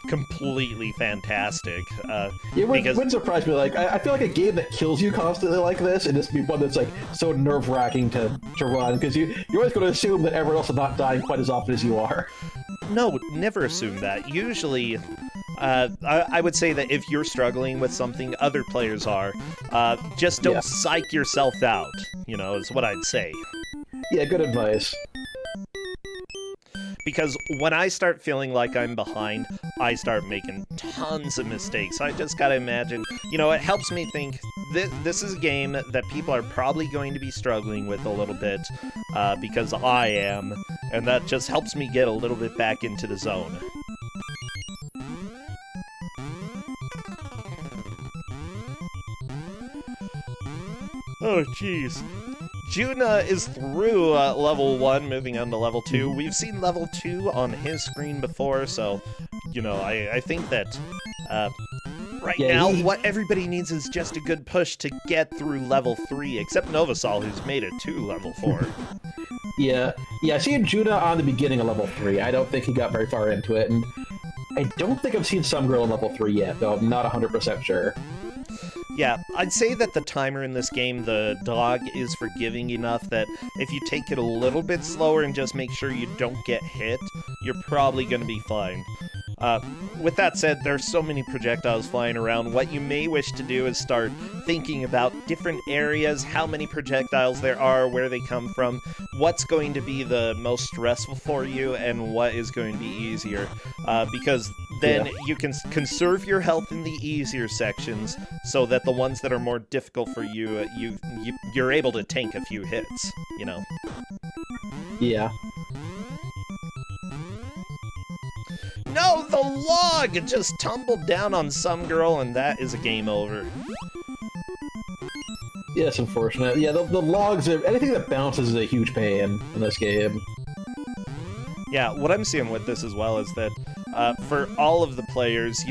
completely fantastic.
It wouldn't surprise me. Like, I feel like a game that kills you constantly like this, and this would be one that's like so nerve-wracking to run, because you're always going to assume that everyone else is not dying quite as often as you are.
No, never assume that. Usually, I would say that if you're struggling with something, other players are. Just don't psych yourself out, is what I'd say.
Yeah, good advice.
Because when I start feeling like I'm behind, I start making tons of mistakes. I just gotta imagine, it helps me think this is a game that people are probably going to be struggling with a little bit, because I am, and that just helps me get a little bit back into the zone. Oh, jeez. Juna is through level 1, moving on to level 2. We've seen level 2 on his screen before, so, I think that now what everybody needs is just a good push to get through level 3, except Novasol, who's made it to level 4.
Yeah, I seen Juna on the beginning of level 3. I don't think he got very far into it, and I don't think I've seen some girl in level 3 yet, though I'm not 100% sure.
Yeah, I'd say that the timer in this game, the dog, is forgiving enough that if you take it a little bit slower and just make sure you don't get hit, you're probably going to be fine. With that said, there's so many projectiles flying around. What you may wish to do is start thinking about different areas, how many projectiles there are, where they come from, what's going to be the most stressful for you, and what is going to be easier. Because then you can conserve your health in the easier sections, so that the ones that are more difficult for you, you're able to tank a few hits,
Yeah.
No, the log just tumbled down on some girl, and that is a game over.
Yeah, it's unfortunate. Yeah, the logs, anything that bounces is a huge pain in this game.
Yeah, what I'm seeing with this as well is that for all of the players,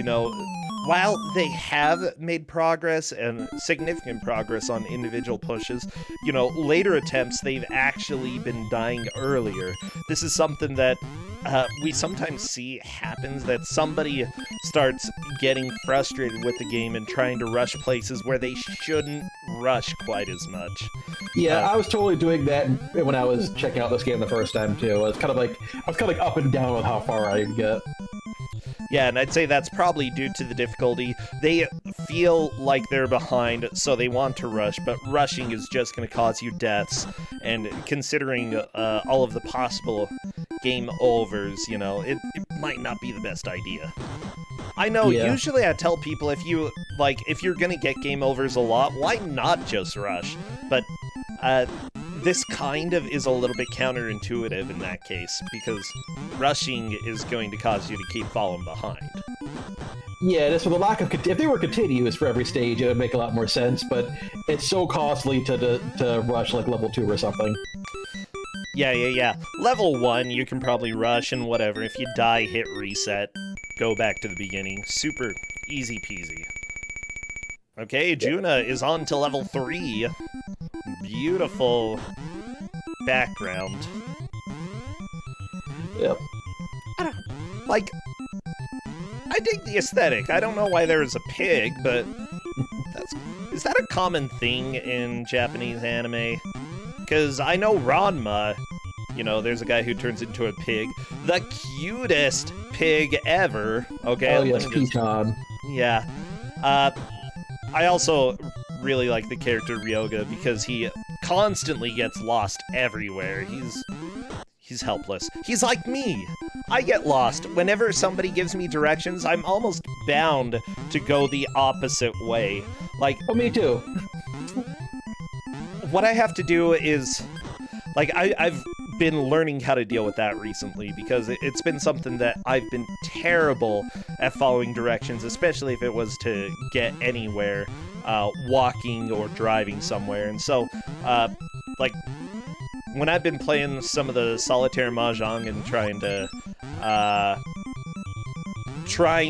while they have made progress and significant progress on individual pushes, later attempts, they've actually been dying earlier. This is something that we sometimes see happens, that somebody starts getting frustrated with the game and trying to rush places where they shouldn't rush quite as much.
Yeah, I was totally doing that when I was checking out this game the first time too. I was kind of like up and down with how far I could get.
Yeah, and I'd say that's probably due to the difficulty. They feel like they're behind, so they want to rush, but rushing is just going to cause you deaths. And considering all of the possible game overs, it might not be the best idea. I know, usually I tell people if you're going to get game overs a lot, why not just rush? But this kind of is a little bit counterintuitive in that case, because rushing is going to cause you to keep falling behind.
Yeah, just with the lack of... If they were continuous for every stage, it would make a lot more sense, but it's so costly to rush like level 2 or something.
Yeah. Level 1, you can probably rush and whatever. If you die, hit reset. Go back to the beginning. Super easy peasy. Okay, Juna is on to level 3. Beautiful background.
Yep.
I dig the aesthetic. I don't know why there is a pig, but is that a common thing in Japanese anime? Because I know Ranma, there's a guy who turns into a pig. The cutest pig ever. Okay.
Oh yes, Piton.
Yeah. I also really like the character Ryoga because he constantly gets lost everywhere. He's helpless. He's like me. I get lost. Whenever somebody gives me directions, I'm almost bound to go the opposite way.
Oh, me too.
What I have to do is, I've been learning how to deal with that recently, because it's been something that I've been terrible at following directions, especially if it was to get anywhere, walking or driving somewhere. And so, like, when I've been playing some of the solitaire mahjong and trying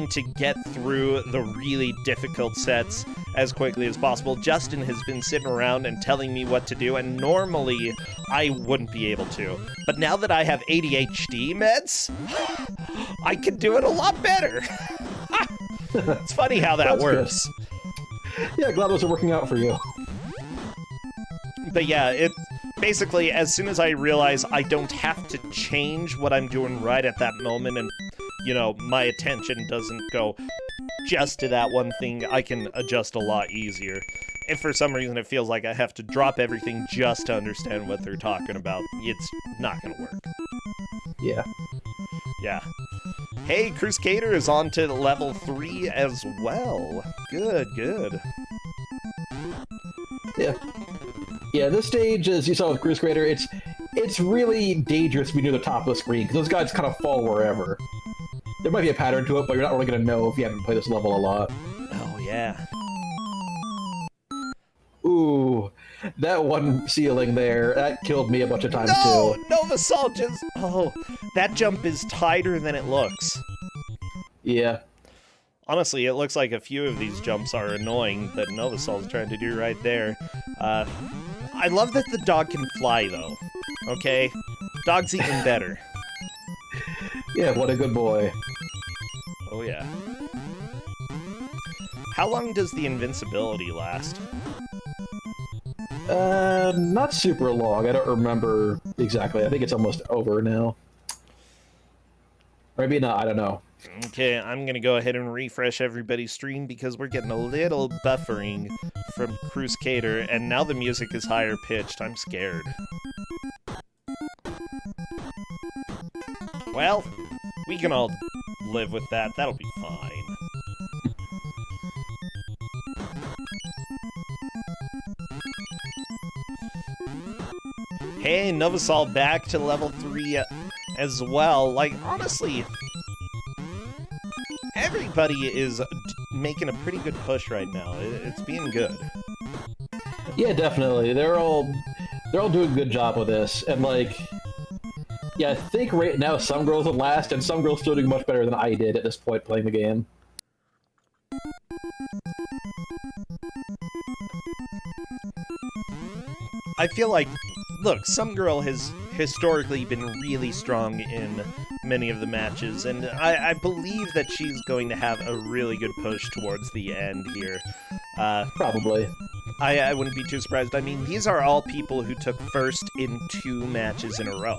to get through the really difficult sets as quickly as possible, Justin has been sitting around and telling me what to do, and normally I wouldn't be able to. But now that I have ADHD meds, I can do it a lot better. It's funny how that works.
Good. Yeah, glad those are working out for you.
But yeah, it basically, as soon as I realize I don't have to change what I'm doing right at that moment, and, you know, my attention doesn't go just to that one thing, I can adjust a lot easier. If for some reason it feels like I have to drop everything just to understand what they're talking about, it's not gonna work.
Yeah.
Yeah. Hey, Ku5ogrande is on to level 3 as well. Good, good.
Yeah. Yeah, this stage, as you saw with Ku5ogrande, it's really dangerous to be near the top of the screen, because those guys kind of fall wherever. There might be a pattern to it, but you're not really going to know if you haven't played this level a lot.
Oh, yeah.
Ooh, that one ceiling there, that killed me a bunch of times,
no!
too.
No, Novasol just... Oh, that jump is tighter than it looks.
Yeah.
Honestly, it looks like a few of these jumps are annoying that Novasol is trying to do right there. I love that the dog can fly, though. Okay? Dog's even better.
Yeah, what a good boy.
Oh, yeah. How long does the invincibility last?
Not super long. I don't remember exactly. I think it's almost over now. Or maybe not, I don't know.
Okay, I'm gonna go ahead and refresh everybody's stream because we're getting a little buffering from Ku5ogrande, and now the music is higher pitched. I'm scared. Well, we can all live with that. That'll be fine. Hey, Novasol back to level 3 as well. Like, honestly, everybody is making a pretty good push right now. It's being good.
Yeah, definitely. They're all doing a good job with this, and like, yeah, I think right now some girls are last, and some girls still doing much better than I did at this point playing the game.
I feel like, look, some girl has historically been really strong in many of the matches, and I believe that she's going to have a really good push towards the end here.
Probably.
I wouldn't be too surprised. I mean, these are all people who took first in 2 matches in a row.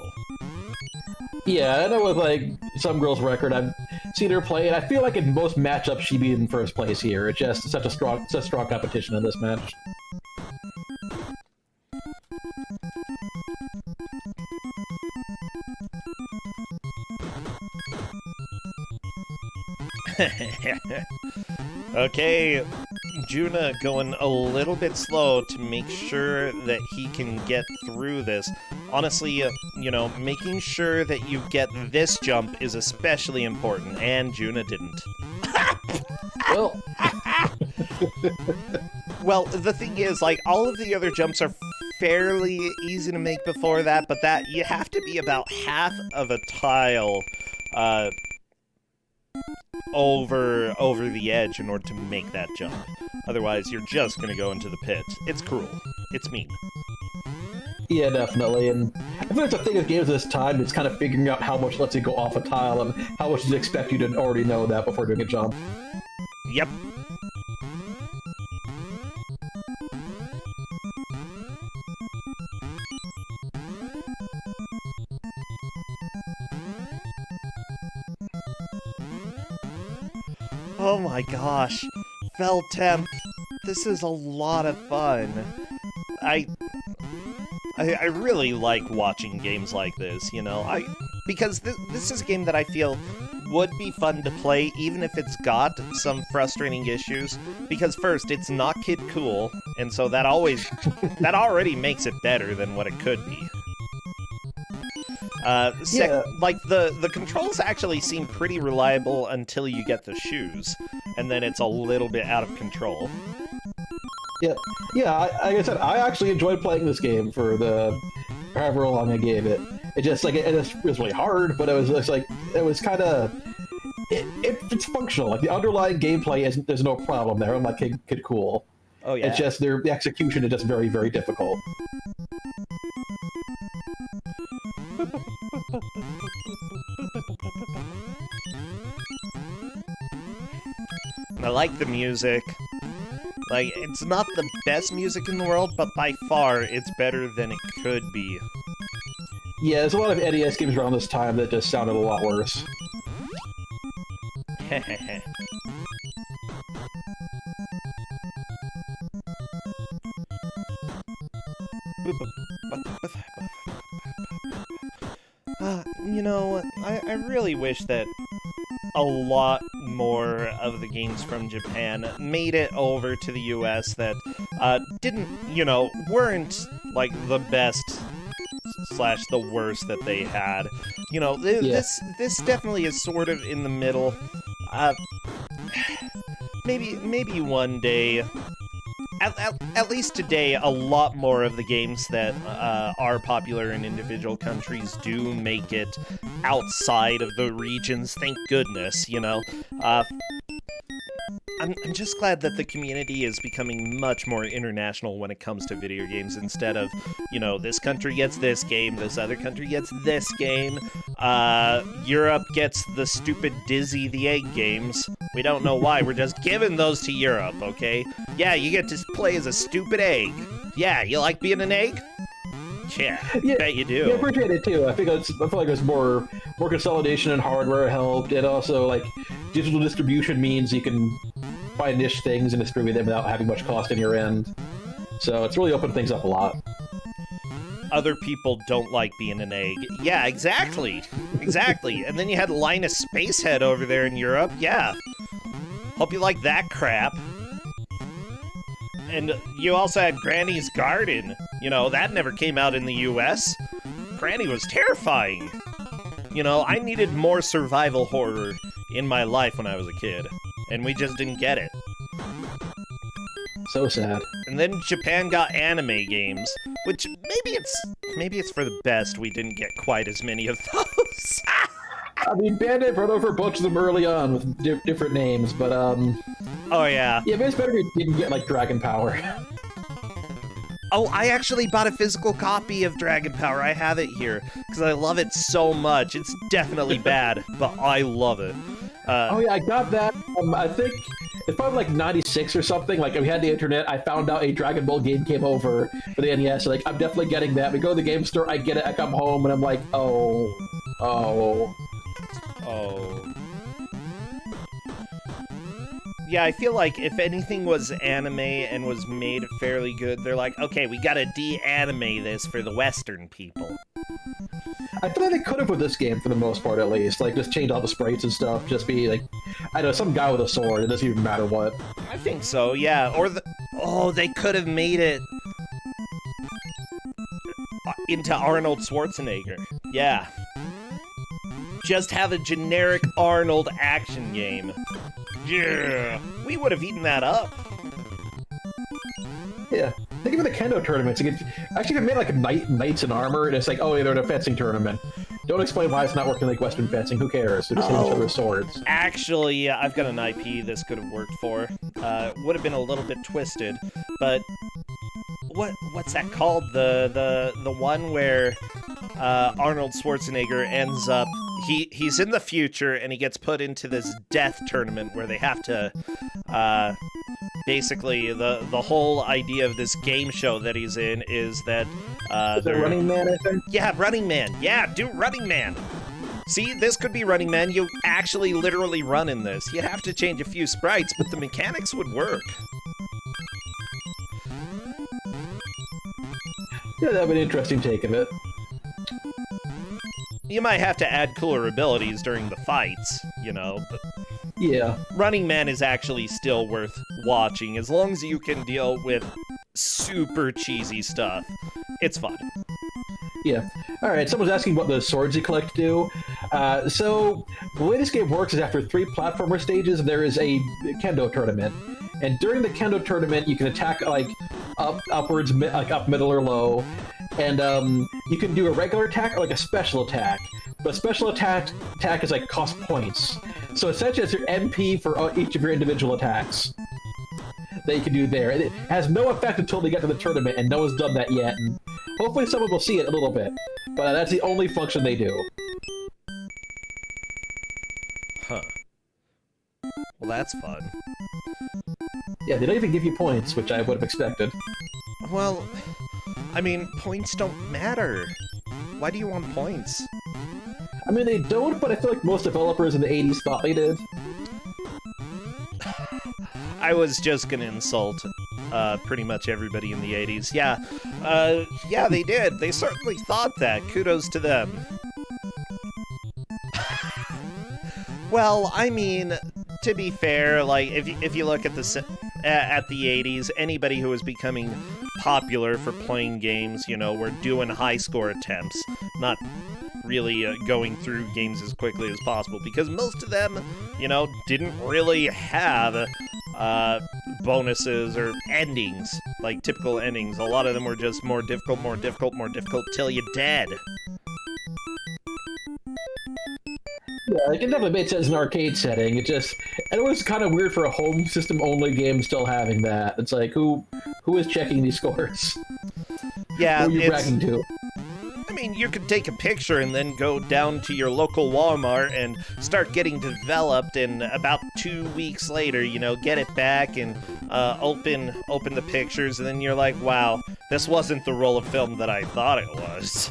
Yeah, I know with like some girl's record, I've seen her play, and I feel like in most matchups she'd be in first place here. It's just such strong competition in this match.
Okay, Juna going a little bit slow to make sure that he can get through this. Honestly, you know, making sure that you get this jump is especially important, and Juna didn't.
Well,
well, the thing is, like, all of the other jumps are fairly easy to make before that, but that you have to be about half of a tile over the edge in order to make that jump. Otherwise, you're just gonna go into the pit. It's cruel. It's mean.
yeah, definitely. And I think it's a thing with games this time. It's kind of figuring out how much lets you go off a tile and how much does it expect you to already know that before doing a jump.
Yep. Oh my gosh, Fell Temp, this is a lot of fun. I really like watching games like this, you know, because this is a game that I feel would be fun to play even if it's got some frustrating issues, because first, it's not Kid Cool, and so that already makes it better than what it could be. Like, the controls actually seem pretty reliable until you get the shoes, and then it's a little bit out of control.
Yeah. Like I said, I actually enjoyed playing this game for the however long I gave it. It just like it was really hard, but it was kind of it's functional. Like the underlying gameplay isn't. There's no problem there. I'm like Kid Cool.
Oh yeah.
It's just the execution is just very, very difficult.
And I like the music. Like, it's not the best music in the world, but by far, it's better than it could be.
Yeah, there's a lot of NES games around this time that just sounded a lot worse.
You know, I really wish that a lot more of the games from Japan made it over to the US that didn't, weren't like the best / the worst that they had. You know, this definitely is sort of in the middle. Maybe one day. At least today, a lot more of the games that are popular in individual countries do make it outside of the regions. Thank goodness, I'm just glad that the community is becoming much more international when it comes to video games, instead of, this country gets this game, this other country gets this game, Europe gets the stupid Dizzy the Egg games. We don't know why, we're just giving those to Europe, okay? Yeah, you get to play as a stupid egg. Yeah, you like being an egg? Yeah, bet you do.
Yeah, I appreciate it too. I feel like there's more consolidation and hardware helped, and also like digital distribution means you can find niche things and distribute them without having much cost in your end. So it's really opened things up a lot.
Other people don't like being an egg. Yeah, exactly. Exactly. And then you had Linus Spacehead over there in Europe. Yeah. Hope you like that crap. And you also had Granny's Garden. That never came out in the US. Granny was terrifying. I needed more survival horror in my life when I was a kid, and we just didn't get it.
So sad.
And then Japan got anime games, which maybe it's for the best we didn't get quite as many of those.
I mean, Bandai brought over a bunch of them early on with different names, but
Oh yeah.
Yeah, maybe it's better if you didn't get like Dragon Power.
Oh, I actually bought a physical copy of Dragon Power. I have it here because I love it so much. It's definitely bad, but I love it.
Oh yeah, I got that. I think it's probably like 96 or something. Like, we had the internet. I found out a Dragon Ball game came over for the NES. Like, I'm definitely getting that. We go to the game store. I get it. I come home and I'm like, oh.
Yeah, I feel like if anything was anime and was made fairly good, they're like, okay, we gotta de-anime this for the Western people.
I feel like they could have with this game for the most part, at least. Like, just change all the sprites and stuff. Just be like, I don't know, some guy with a sword. It doesn't even matter what.
I think so, yeah. Or they could have made it into Arnold Schwarzenegger. Yeah. Just have a generic Arnold action game. Yeah, we would have eaten that up.
Yeah, think of the kendo tournaments. Actually, they made like knights in armor, and it's like, oh, yeah, they're in a fencing tournament. Don't explain why it's not working like Western fencing. Who cares? They're just hitting each other's swords.
Actually, I've got an IP this could have worked for. Would have been a little bit twisted, but what's that called? The one where Arnold Schwarzenegger ends up. He's in the future and he gets put into this death tournament where they have to basically the whole idea of this game show that he's in is that
they're Running Man, I think.
Yeah, Running Man. Yeah, do Running Man. See, this could be Running Man. You actually literally run in this. You'd have to change a few sprites, but the mechanics would work.
Yeah, that'd be an interesting take of it.
You might have to add cooler abilities during the fights, but...
Yeah.
Running Man is actually still worth watching, as long as you can deal with super cheesy stuff. It's fun.
Yeah. All right. Someone's asking what the swords you collect do. So the way this game works is after 3 platformer stages, there is a kendo tournament, and during the kendo tournament, you can attack like upwards, like up, middle, or low, and you can do a regular attack or like a special attack. But special attack is like cost points. So essentially, it's your MP for each of your individual attacks that you can do there. It has no effect until they get to the tournament, and no one's done that yet. And hopefully someone will see it a little bit. But that's the only function they do.
Huh. Well, that's fun.
Yeah, they don't even give you points, which I would have expected.
Well, I mean, points don't matter. Why do you want points?
I mean, they don't, but I feel like most developers in the 80s thought they did.
I was just gonna insult pretty much everybody in the 80s. Yeah, yeah, they did. They certainly thought that. Kudos to them. Well, I mean, to be fair, like if you look at the 80s, anybody who was becoming popular for playing games, you know, were doing high score attempts, not really going through games as quickly as possible, because most of them, you know, didn't really have bonuses or endings, like typical endings. A lot of them were just more difficult, till you're dead.
Yeah, it definitely made sense in an arcade setting. It was kind of weird for a home system only game still having that. It's like, who is checking these scores?
Yeah,
who are you bragging to?
I mean, you could take a picture and then go down to your local Walmart and start getting developed, and about 2 weeks later, you know, get it back and open the pictures, and then you're like, wow, this wasn't the roll of film that I thought it was.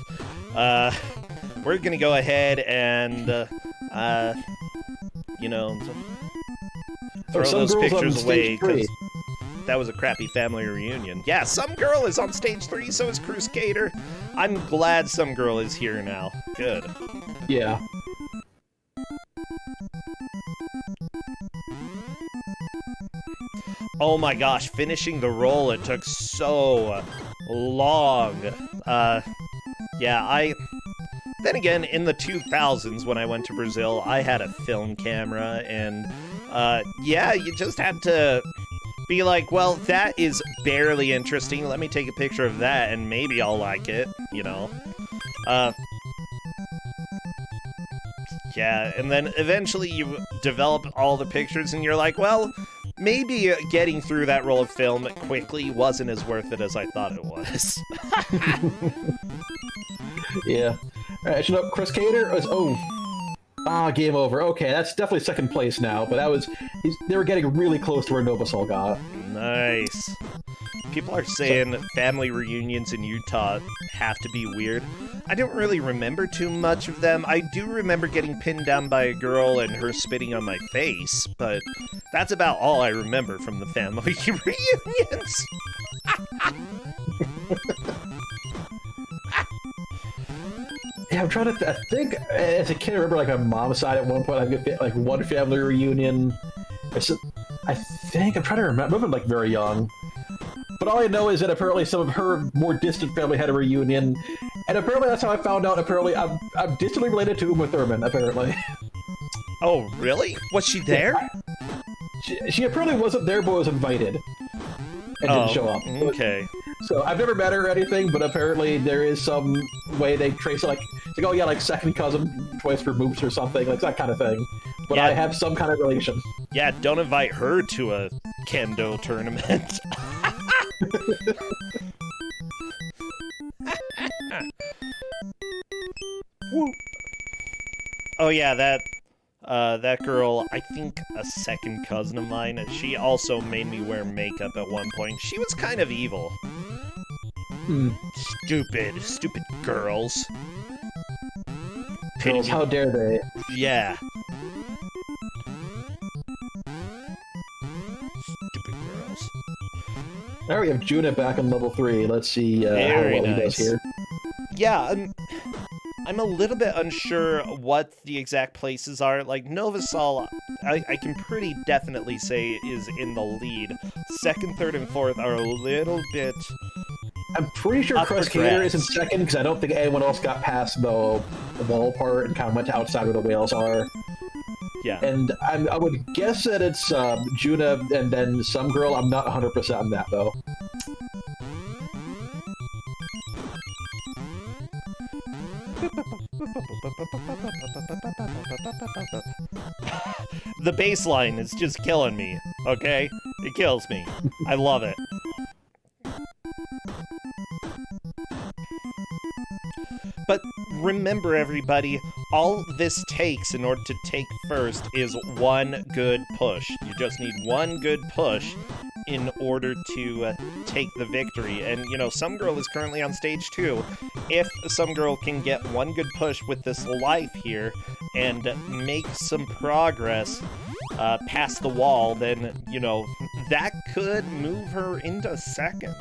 We're gonna go ahead and, you know, throw those pictures away, because that was a crappy family reunion. Yeah, Some Girl is on stage 3, so is Ku5ogrande. I'm glad Some Girl is here now. Good.
Yeah.
Oh my gosh, finishing the roll, it took so long. Yeah, then again, in the 2000s, when I went to Brazil, I had a film camera, and, yeah, you just had to be like, well, that is barely interesting, let me take a picture of that, and maybe I'll like it, you know? Yeah, and then eventually you develop all the pictures, and you're like, well, maybe getting through that roll of film quickly wasn't as worth it as I thought it was.
Yeah. Alright, actually, no, Ku5ogrande was, game over. Okay, that's definitely second place now, but they were getting really close to where Novasol got.
Nice. People are saying family reunions in Utah have to be weird. I don't really remember too much of them. I do remember getting pinned down by a girl and her spitting on my face, but that's about all I remember from the family reunions.
Yeah, I'm trying to I think as a kid, I remember like my mom's side at one point, like one family reunion. I think I'm trying to remember. I'm like very young, but all I know is that apparently some of her more distant family had a reunion, and apparently that's how I found out. Apparently, I'm distantly related to Uma Thurman. Apparently.
Oh, really? Was she there?
She apparently wasn't there, but was invited and didn't show up.
Okay.
So I've never met her or anything, but apparently there is some way they trace it, like oh yeah, like second cousin twice removed or something, like that kind of thing. But yeah, I have some kind of relation.
Yeah, don't invite her to a kendo tournament. Woo. Oh yeah, that girl, I think a second cousin of mine, she also made me wear makeup at one point. She was kind of evil. Stupid girls.
Girls, how dare they?
Yeah. Stupid girls.
Now we have Juna back on level 3. Let's see how well he does here.
Yeah, I'm a little bit unsure what the exact places are. Like, Novasol, I can pretty definitely say is in the lead. Second, third, and fourth are a little bit
I'm pretty sure
Up for
Crusader is in
grabs.
second because I don't think anyone else got past the wall part and kind of went to outside where the whales are.
Yeah.
And I would guess that it's Juna and then some girl. I'm not 100% on that though.
The bass line is just killing me, okay? It kills me. I love it. But remember, everybody, all this takes in order to take first is one good push. You just need one good push in order to take the victory. And, you know, Some Girl is currently on stage 2. If Some Girl can get one good push with this life here and make some progress past the wall, then, you know, that could move her into second.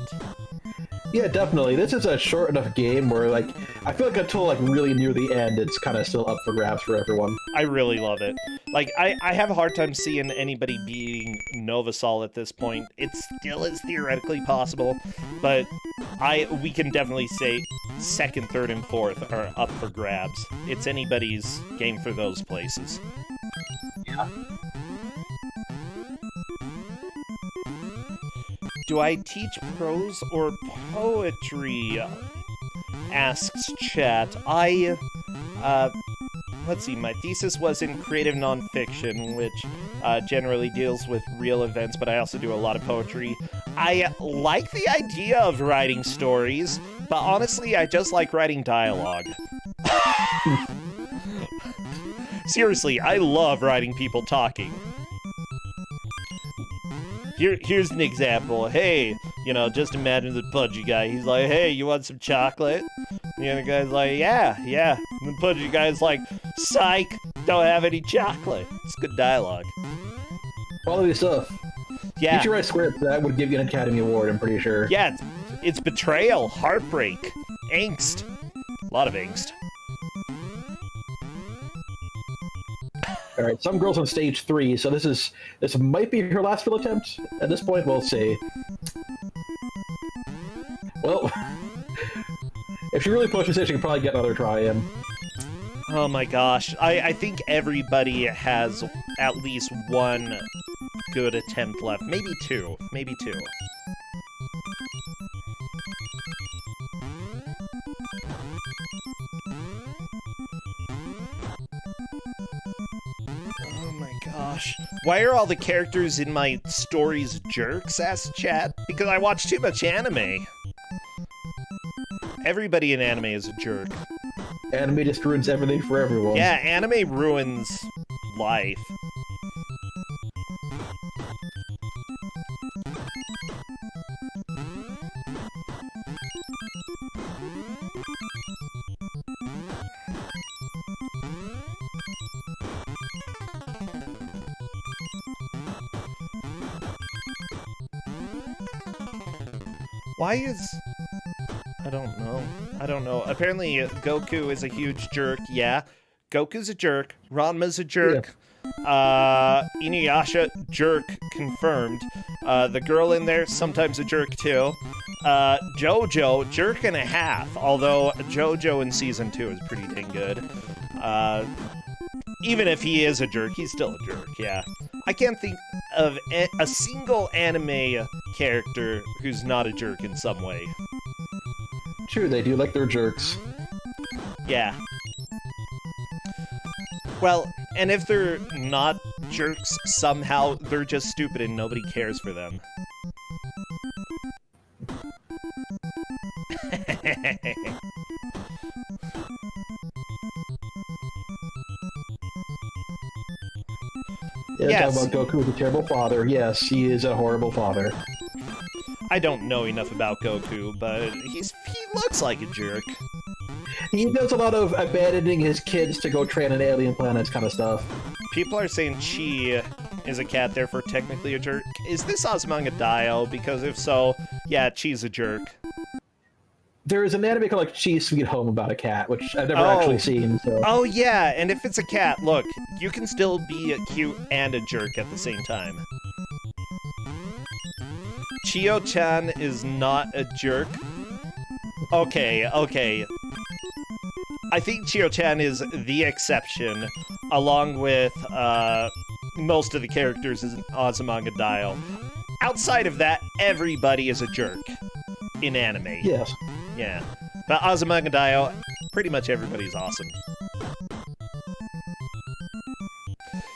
Yeah, definitely. This is a short enough game where, like, I feel like until, like, really near the end, it's kind of still up for grabs for everyone.
I really love it. Like, I have a hard time seeing anybody beating Novasol at this point. It still is theoretically possible, but we can definitely say second, third, and fourth are up for grabs. It's anybody's game for those places.
Yeah.
Do I teach prose or poetry? Asks chat. Let's see, my thesis was in creative nonfiction, which generally deals with real events, but I also do a lot of poetry. I like the idea of writing stories, but honestly, I just like writing dialogue. Seriously, I love writing people talking. Here's an example. Hey, you know, just imagine the pudgy guy. He's like, hey, you want some chocolate? And the other guy's like, yeah. And the pudgy guy's like, psych, don't have any chocolate. It's good dialogue.
Quality stuff.
Yeah.
You should write script. That would give you an Academy Award, I'm pretty sure.
Yeah, it's betrayal, heartbreak, angst. A lot of angst.
All right, Some Girl's on stage 3, so this might be her last real attempt. At this point, we'll see. Well, if she really pushes it, she can probably get another try in.
Oh my gosh, I think everybody has at least one good attempt left. Maybe two. Gosh. Why are all the characters in my stories jerks? Asked chat. Because I watch too much anime. Everybody in anime is a jerk.
Anime just ruins everything for everyone.
Yeah, anime ruins life. Why is... I don't know. Apparently, Goku is a huge jerk. Yeah, Goku's a jerk. Ranma's a jerk. Yeah. Inuyasha, jerk, confirmed. The girl in there, sometimes a jerk too. Jojo, jerk and a half. Although Jojo in Season 2 is pretty dang good. Even if he is a jerk, he's still a jerk, yeah. I can't think of a single anime character who's not a jerk in some way.
True, they do like their jerks.
Yeah. Well, and if they're not jerks, somehow they're just stupid and nobody cares for them.
Yeah,
yes.
Talking about Goku as a terrible father. Yes, he is a horrible father.
I don't know enough about Goku, but he looks like a jerk.
He does a lot of abandoning his kids to go train on alien planets kind of stuff.
People are saying Chi is a cat, therefore technically a jerk. Is this Azumanga Daioh? Because if so, yeah, Chi's a jerk.
There is an anime called like Chi's Sweet Home about a cat, which I've never actually seen. So.
Oh yeah, and if it's a cat, look, you can still be cute and a jerk at the same time. Chio-chan is not a jerk. Okay. I think Chio-chan is the exception, along with most of the characters in Azumanga Daioh. Outside of that, everybody is a jerk in anime.
Yes.
Yeah. But Azumanga Daioh, pretty much everybody's awesome.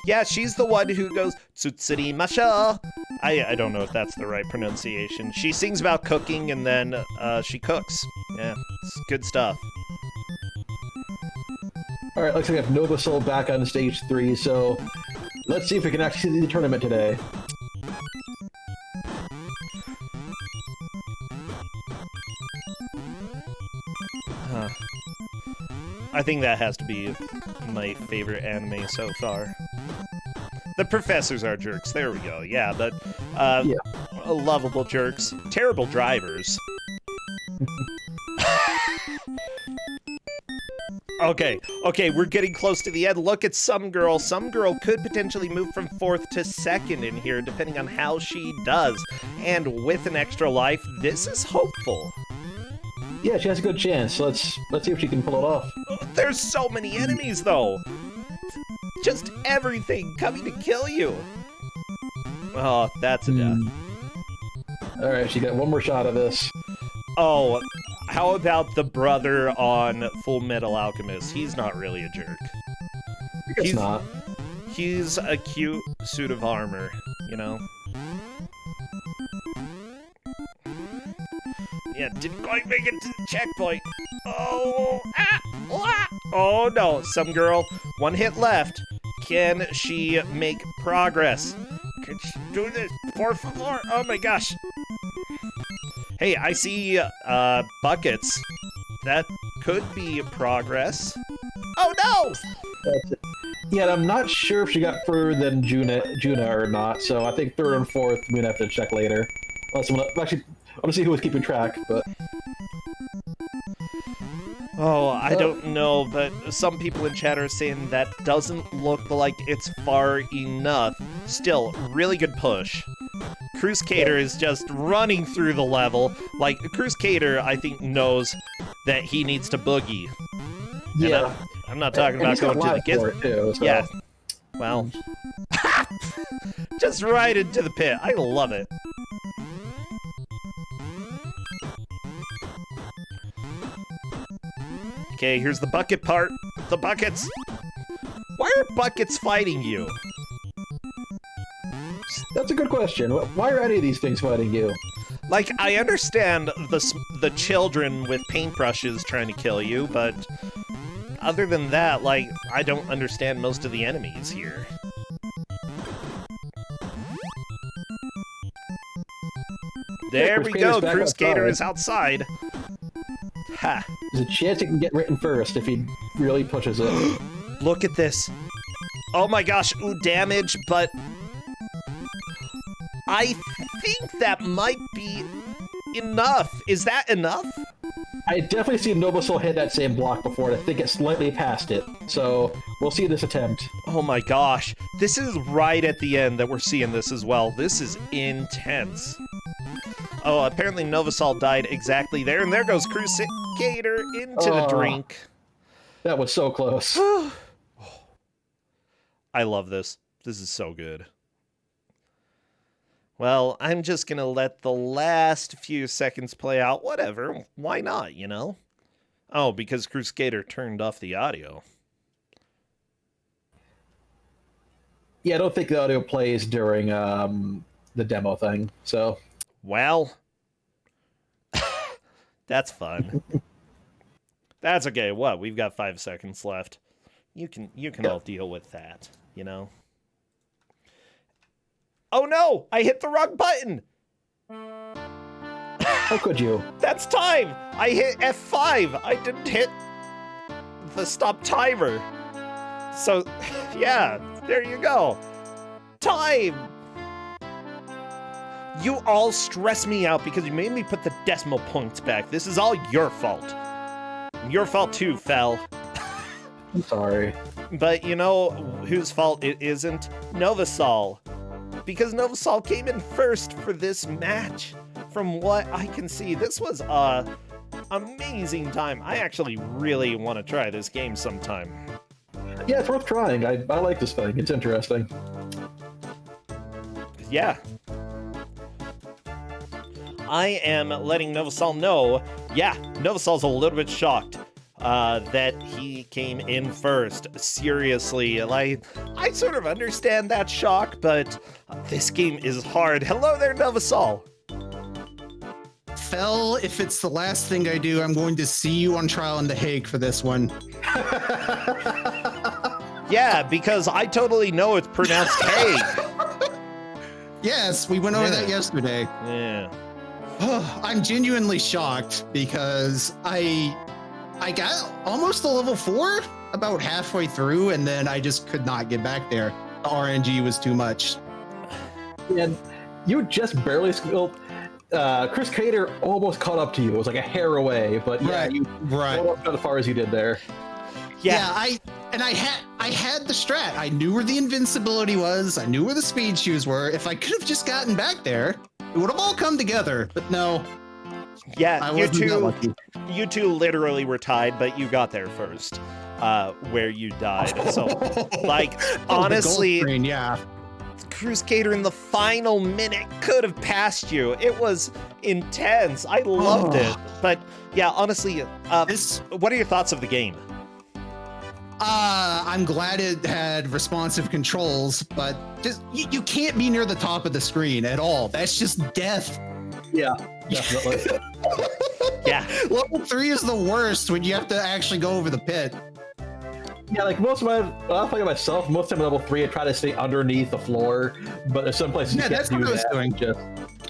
Yeah, she's the one who goes, Tsutsuri Masha. I don't know if that's the right pronunciation. She sings about cooking and then she cooks. Yeah, it's good stuff.
Alright, looks like we have Nova Soul back on stage 3, so let's see if we can actually see the tournament today.
Huh. I think that has to be my favorite anime so far. The professors are jerks. There we go. Yeah, but lovable jerks. Terrible drivers. Okay, we're getting close to the end. Look at Some Girl. Some Girl could potentially move from 4th to 2nd in here, depending on how she does. And with an extra life, this is hopeful.
Yeah, she has a good chance. Let's see if she can pull it off.
There's so many enemies, though. Just everything coming to kill you. Oh, that's a death.
Alright, she got one more shot of this.
Oh, how about the brother on Full Metal Alchemist? He's not really a jerk.
He's not.
He's a cute suit of armor, you know? Yeah, didn't quite make it to the checkpoint. Oh no, Some Girl, one hit left. Can she make progress? Can she do this? Por favor. Oh my gosh. Hey, I see buckets. That could be progress. Oh no!
That's it. Yeah, I'm not sure if she got further than Juna or not, so I think 3rd and 4th we're gonna have to check later. Actually, I want to see who was keeping track, but...
Oh, I don't know, but some people in chat are saying that doesn't look like it's far enough. Still, really good push. Ku5ogrande is just running through the level. Like, Ku5ogrande, I think, knows that he needs to boogie.
Yeah.
And I'm not talking about going to the kids.
Too, so.
Yeah. Well. Just right into the pit. I love it. Okay, here's the bucket part. The buckets. Why are buckets fighting you?
That's a good question. Why are any of these things fighting you?
Like, I understand the children with paintbrushes trying to kill you, but other than that, like, I don't understand most of the enemies here. There we go, Ku5ogrande is outside. Ha.
There's a chance it can get written first if he really pushes it.
Look at this. Oh my gosh, ooh, damage, but I think that might be enough. Is that enough?
I definitely see Nova Soul hit that same block before, and I think it's slightly past it. So, we'll see this attempt.
Oh my gosh. This is right at the end that we're seeing this as well. This is intense. Oh, apparently Nova Soul died exactly there, and there goes Ku5ogrande into the drink.
That was so close.
I love this. This is so good. Well, I'm just gonna let the last few seconds play out. Whatever. Why not, you know? Oh, because Ku5ogrande turned off the audio.
Yeah, I don't think the audio plays during the demo thing, so...
Well, that's fun. That's okay. What? We've got 5 seconds left. You can all deal with that, you know? Oh no! I hit the wrong button!
How could you?
That's time! I hit F5! I didn't hit the stop timer. So, yeah, there you go. Time! You all stress me out because you made me put the decimal points back. This is all your fault. Your fault too, Fel.
I'm sorry.
But you know whose fault it isn't? Nova Soul. Because Nova Soul came in first for this match. From what I can see, this was a amazing time. I actually really want to try this game sometime.
Yeah, it's worth trying. I like this thing. It's interesting.
Yeah. I am letting Novasol know, yeah, Novasol's a little bit shocked that he came in first. Seriously, like, I sort of understand that shock, but this game is hard. Hello there, Novasol.
Fel, if it's the last thing I do, I'm going to see you on trial in The Hague for this one.
Yeah, because I totally know it's pronounced Hague.
Yes, we went over that yesterday.
Yeah.
I'm genuinely shocked because I got almost to level 4 about halfway through, and then I just could not get back there. The RNG was too much.
And you just barely skilled. Chris Cater almost caught up to you. It was like a hair away, but yeah, you got as far as you did there.
Yeah, I had the strat. I knew where the invincibility was. I knew where the speed shoes were. If I could have just gotten back there, it would have all come together. But no.
Yeah, you two literally were tied, but you got there first, where you died. So, like, honestly,
the gold screen, yeah.
Crusader in the final minute could have passed you. It was intense. I loved it. But yeah, honestly, what are your thoughts of the game?
I'm glad it had responsive controls, but just you can't be near the top of the screen at all. That's just death.
Yeah, definitely.
Yeah.
Level 3 is the worst when you have to actually go over the pit.
Yeah, like when I play myself, most of the time level 3, I try to stay underneath the floor, but there's some places you can't
that's
do
what I was
that.
doing.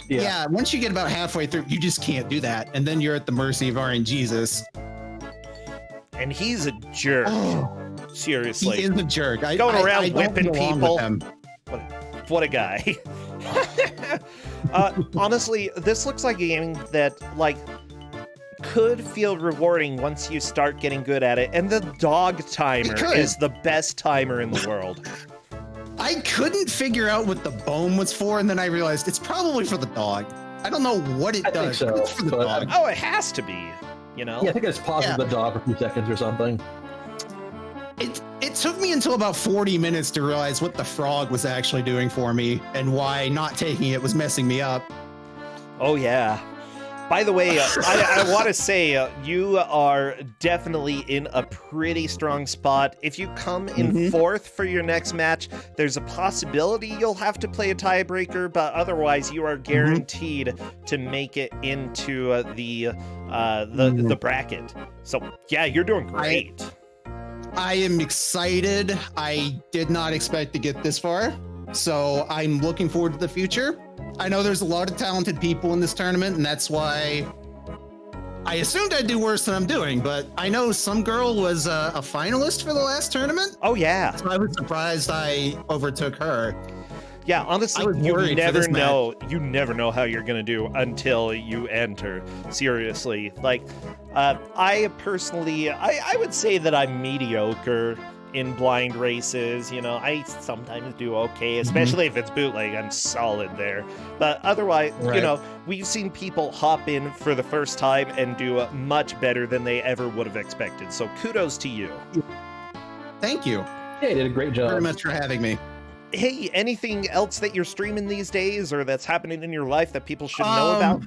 Yeah,
Once you get about halfway through, you just can't do that, and then you're at the mercy of RNGesus.
And he's a jerk. Seriously.
He is a jerk.
Going around whipping people.
With
What a guy. Honestly, this looks like a game that, like, could feel rewarding once you start getting good at it. And the dog timer is the best timer in the world.
I couldn't figure out what the bone was for, and then I realized it's probably for the dog. I don't know what it does.
think so,
It's for the dog.
Oh, it has to be, you know?
Yeah, I think it's pausing the dog for a few seconds or something.
It took me until about 40 minutes to realize what the frog was actually doing for me and why not taking it was messing me up.
Oh, yeah. By the way, I want to say you are definitely in a pretty strong spot. If you come in fourth for your next match, there's a possibility you'll have to play a tiebreaker, but otherwise you are guaranteed to make it into the bracket. So yeah, you're doing great.
I am excited. I did not expect to get this far, so I'm looking forward to the future. I know there's a lot of talented people in this tournament, and that's why I assumed I'd do worse than I'm doing, but I know some girl was a finalist for the last tournament.
Oh, yeah.
So I was surprised I overtook her.
Yeah, honestly, you never know. You never know how you're going to do until you enter. Seriously. Like, I personally, I would say that I'm mediocre in blind races. You know, I sometimes do okay, especially if it's bootleg. I'm solid there. But otherwise, you know, we've seen people hop in for the first time and do much better than they ever would have expected. So kudos to you.
Thank you.
Yeah, you did a great job.
Very much for having me.
Hey, anything else that you're streaming these days or that's happening in your life that people should know about?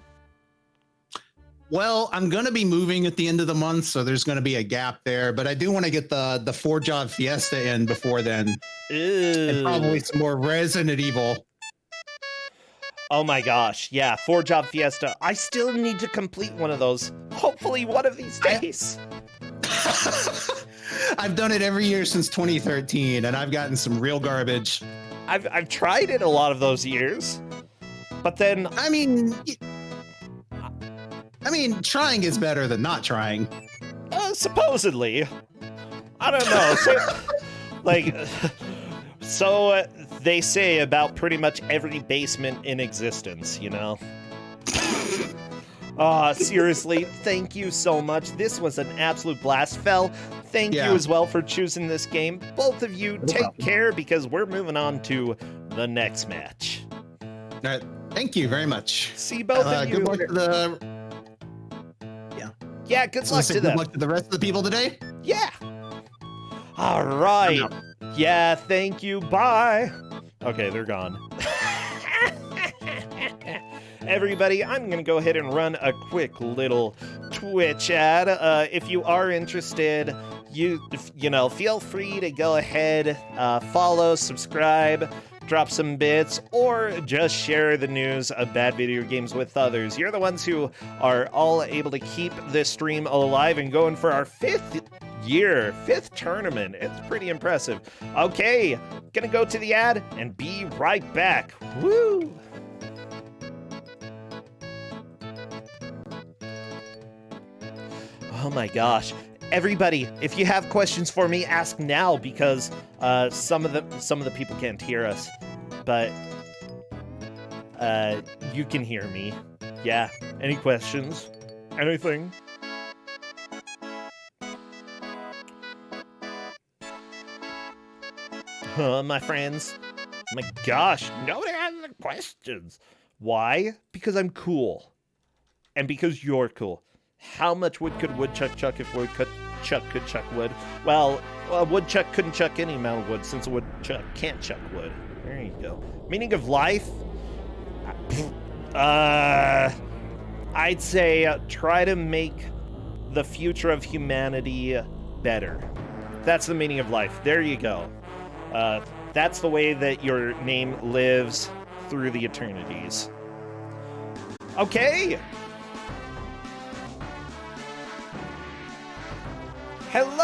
Well, I'm going to be moving at the end of the month, so there's going to be a gap there, but I do want to get the 4-job fiesta in before then.
Ew.
And probably some more Resident Evil.
Oh my gosh, yeah, 4-job fiesta. I still need to complete one of those. Hopefully one of these days.
I've done it every year since 2013, and I've gotten some real garbage.
I've tried it a lot of those years, but then
I mean, trying is better than not trying.
Supposedly, I don't know. So they say about pretty much every basement in existence, you know. Seriously, thank you so much. This was an absolute blast. Fel, thank you as well for choosing this game. Both of you, take care because we're moving on to the next match.
All right, thank you very much.
See both of you.
Good luck to the...
Yeah, good luck to
Good
them.
luck to the rest of the people today.
Yeah. All right. Yeah, thank you. Bye. Okay, they're gone. Everybody, I'm going to go ahead and run a quick little Twitch ad. If you are interested, you know, feel free to go ahead, follow, subscribe, drop some bits, or just share the news of bad video games with others. You're the ones who are all able to keep this stream alive and going for our fifth tournament. It's pretty impressive. Okay, gonna go to the ad and be right back. Woo! Oh my gosh. Everybody, if you have questions for me, ask now, because some of the people can't hear us, but you can hear me. Yeah. Any questions? Anything? My friends? My gosh, nobody has any questions. Why? Because I'm cool. And because you're cool. How much wood could woodchuck chuck if woodchuck could chuck wood? Well, a woodchuck couldn't chuck any amount of wood, since a woodchuck can't chuck wood. There you go. Meaning of life? I'd say try to make the future of humanity better. That's the meaning of life. There you go. That's the way that your name lives through the eternities. Okay! Hello!